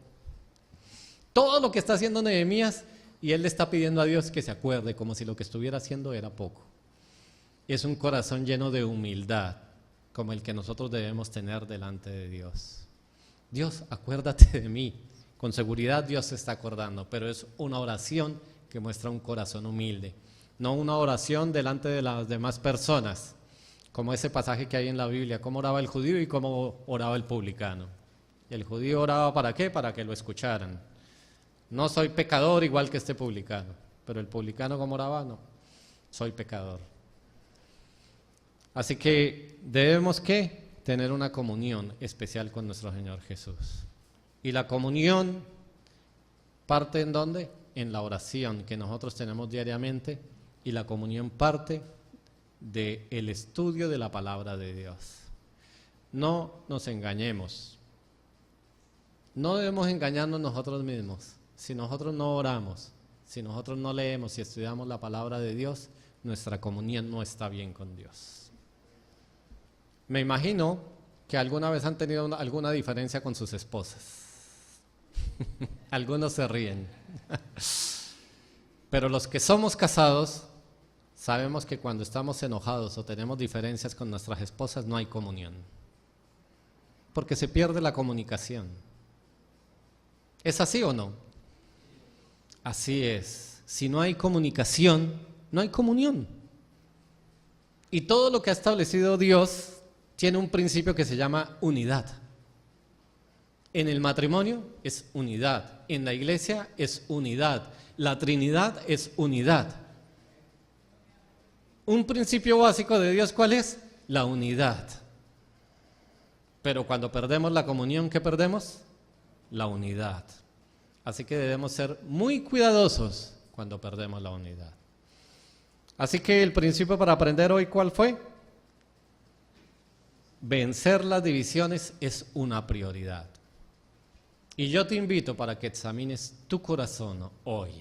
Todo lo que está haciendo Nehemías, y él le está pidiendo a Dios que se acuerde, como si lo que estuviera haciendo era poco. Es un corazón lleno de humildad, como el que nosotros debemos tener delante de Dios. Dios, acuérdate de mí. Con seguridad Dios se está acordando, pero es una oración que muestra un corazón humilde, no una oración delante de las demás personas, como ese pasaje que hay en la Biblia, cómo oraba el judío y cómo oraba el publicano. Y el judío oraba ¿para qué? Para que lo escucharan. No soy pecador igual que este publicano, pero el publicano ¿cómo oraba? No, soy pecador. Así que debemos ¿qué? Tener una comunión especial con nuestro Señor Jesús. Y la comunión parte ¿en dónde? En la oración que nosotros tenemos diariamente, y la comunión parte del estudio de la palabra de Dios. No nos engañemos. No debemos engañarnos nosotros mismos. Si nosotros no oramos, si nosotros no leemos y estudiamos la palabra de Dios, nuestra comunión no está bien con Dios. Me imagino que alguna vez han tenido alguna diferencia con sus esposas. Algunos se ríen. Pero los que somos casados sabemos que cuando estamos enojados o tenemos diferencias con nuestras esposas no hay comunión, porque se pierde la comunicación. ¿Es así o no? Así es. Si no hay comunicación, no hay comunión. Y todo lo que ha establecido Dios tiene un principio que se llama unidad. En el matrimonio es unidad, en la iglesia es unidad, la Trinidad es unidad. Un principio básico de Dios, ¿cuál es? La unidad. Pero cuando perdemos la comunión, ¿qué perdemos? La unidad. Así que debemos ser muy cuidadosos cuando perdemos la unidad. Así que el principio para aprender hoy, ¿cuál fue? Vencer las divisiones es una prioridad. Y yo te invito para que examines tu corazón hoy.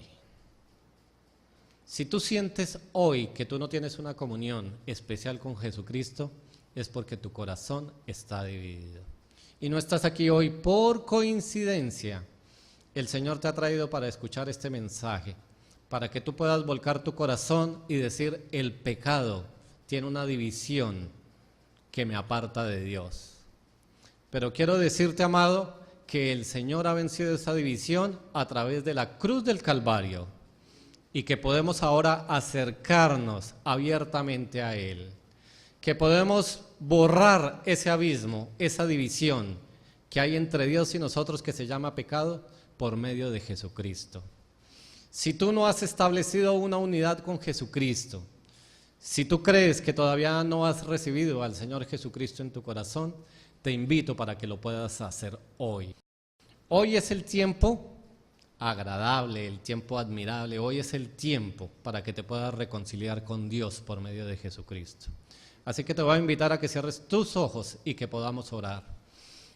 Si tú sientes hoy que tú no tienes una comunión especial con Jesucristo, es porque tu corazón está dividido. Y no estás aquí hoy por coincidencia. El Señor te ha traído para escuchar este mensaje, para que tú puedas volcar tu corazón y decir: el pecado tiene una división que me aparta de Dios. Pero quiero decirte, amado, que el Señor ha vencido esa división a través de la cruz del Calvario y que podemos ahora acercarnos abiertamente a Él, que podemos borrar ese abismo, esa división que hay entre Dios y nosotros que se llama pecado por medio de Jesucristo. Si tú no has establecido una unidad con Jesucristo, si tú crees que todavía no has recibido al Señor Jesucristo en tu corazón, te invito para que lo puedas hacer hoy. Hoy es el tiempo agradable, el tiempo admirable. Hoy es el tiempo para que te puedas reconciliar con Dios por medio de Jesucristo. Así que te voy a invitar a que cierres tus ojos y que podamos orar.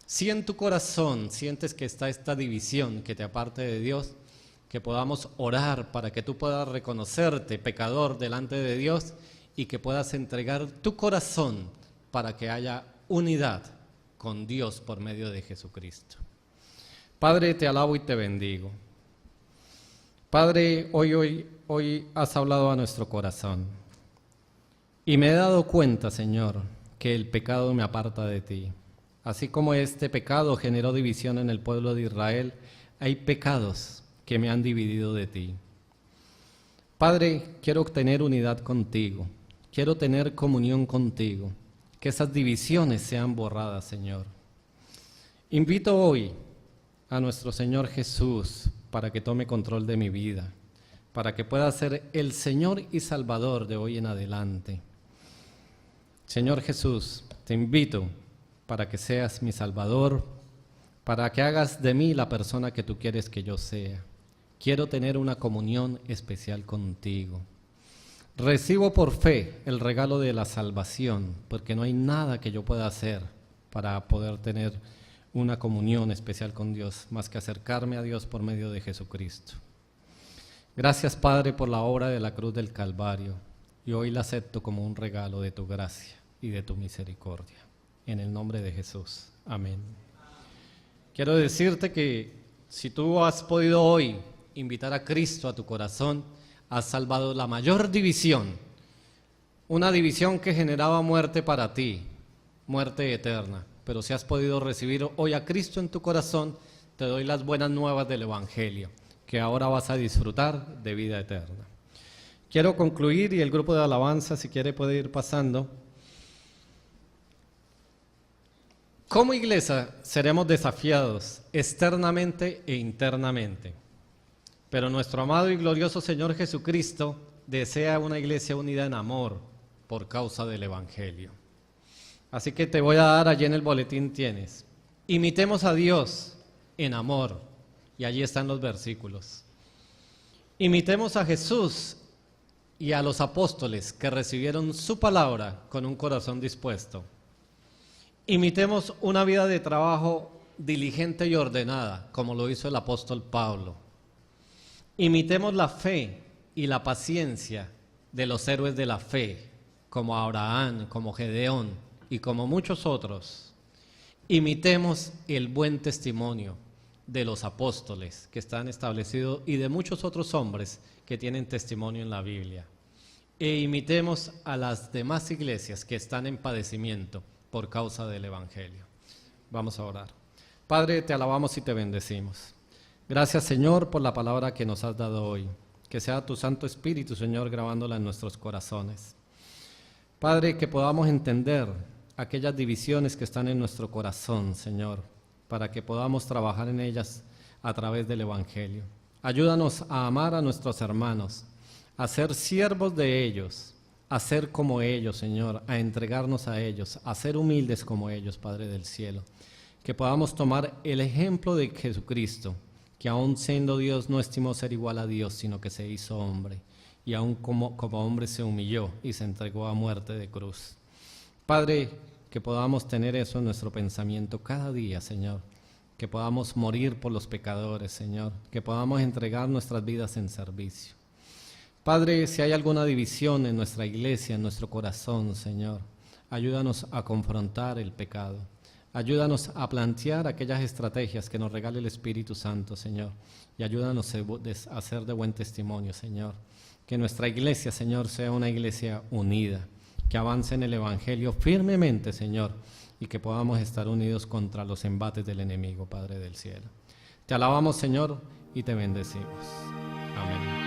Si en tu corazón sientes que está esta división que te aparte de Dios, que podamos orar para que tú puedas reconocerte pecador delante de Dios y que puedas entregar tu corazón para que haya unidad con Dios por medio de Jesucristo. Padre, te alabo y te bendigo. Padre, hoy has hablado a nuestro corazón y me he dado cuenta, Señor, que el pecado me aparta de ti. Así como este pecado generó división en el pueblo de Israel, hay pecados que me han dividido de ti. Padre, quiero tener unidad contigo, quiero tener comunión contigo, que esas divisiones sean borradas, Señor. Invito hoy a nuestro Señor Jesús para que tome control de mi vida, para que pueda ser el Señor y Salvador de hoy en adelante. Señor Jesús, te invito para que seas mi Salvador, para que hagas de mí la persona que tú quieres que yo sea. Quiero tener una comunión especial contigo. Recibo por fe el regalo de la salvación, porque no hay nada que yo pueda hacer para poder tener una comunión especial con Dios, más que acercarme a Dios por medio de Jesucristo. Gracias, Padre, por la obra de la cruz del Calvario, y hoy la acepto como un regalo de tu gracia y de tu misericordia. En el nombre de Jesús. Amén. Quiero decirte que si tú has podido hoy invitar a Cristo a tu corazón, has salvado la mayor división, una división que generaba muerte para ti, muerte eterna. Pero si has podido recibir hoy a Cristo en tu corazón, te doy las buenas nuevas del Evangelio, que ahora vas a disfrutar de vida eterna. Quiero concluir, y el grupo de alabanza, si quiere, puede ir pasando. Como iglesia seremos desafiados externamente e internamente, pero nuestro amado y glorioso Señor Jesucristo desea una iglesia unida en amor por causa del Evangelio. Así que te voy a dar, allí en el boletín tienes, imitemos a Dios en amor, y allí están los versículos. Imitemos a Jesús y a los apóstoles que recibieron su palabra con un corazón dispuesto. Imitemos una vida de trabajo diligente y ordenada, como lo hizo el apóstol Pablo. Imitemos la fe y la paciencia de los héroes de la fe, como Abraham, como Gedeón y como muchos otros. Imitemos el buen testimonio de los apóstoles que están establecidos y de muchos otros hombres que tienen testimonio en la Biblia. E imitemos a las demás iglesias que están en padecimiento por causa del Evangelio. Vamos a orar. Padre, te alabamos y te bendecimos. Gracias, Señor, por la palabra que nos has dado hoy. Que sea tu Santo Espíritu, Señor, grabándola en nuestros corazones. Padre, que podamos entender aquellas divisiones que están en nuestro corazón, Señor, para que podamos trabajar en ellas a través del Evangelio. Ayúdanos a amar a nuestros hermanos, a ser siervos de ellos, a ser como ellos, Señor, a entregarnos a ellos, a ser humildes como ellos, Padre del cielo. Que podamos tomar el ejemplo de Jesucristo, que aun siendo Dios no estimó ser igual a Dios, sino que se hizo hombre, y aun como hombre se humilló y se entregó a muerte de cruz. Padre, que podamos tener eso en nuestro pensamiento cada día, Señor, que podamos morir por los pecadores, Señor, que podamos entregar nuestras vidas en servicio. Padre, si hay alguna división en nuestra iglesia, en nuestro corazón, Señor, ayúdanos a confrontar el pecado. Ayúdanos a plantear aquellas estrategias que nos regale el Espíritu Santo, Señor, y ayúdanos a ser de buen testimonio, Señor. Que nuestra iglesia, Señor, sea una iglesia unida, que avance en el Evangelio firmemente, Señor, y que podamos estar unidos contra los embates del enemigo, Padre del cielo. Te alabamos, Señor, y te bendecimos. Amén.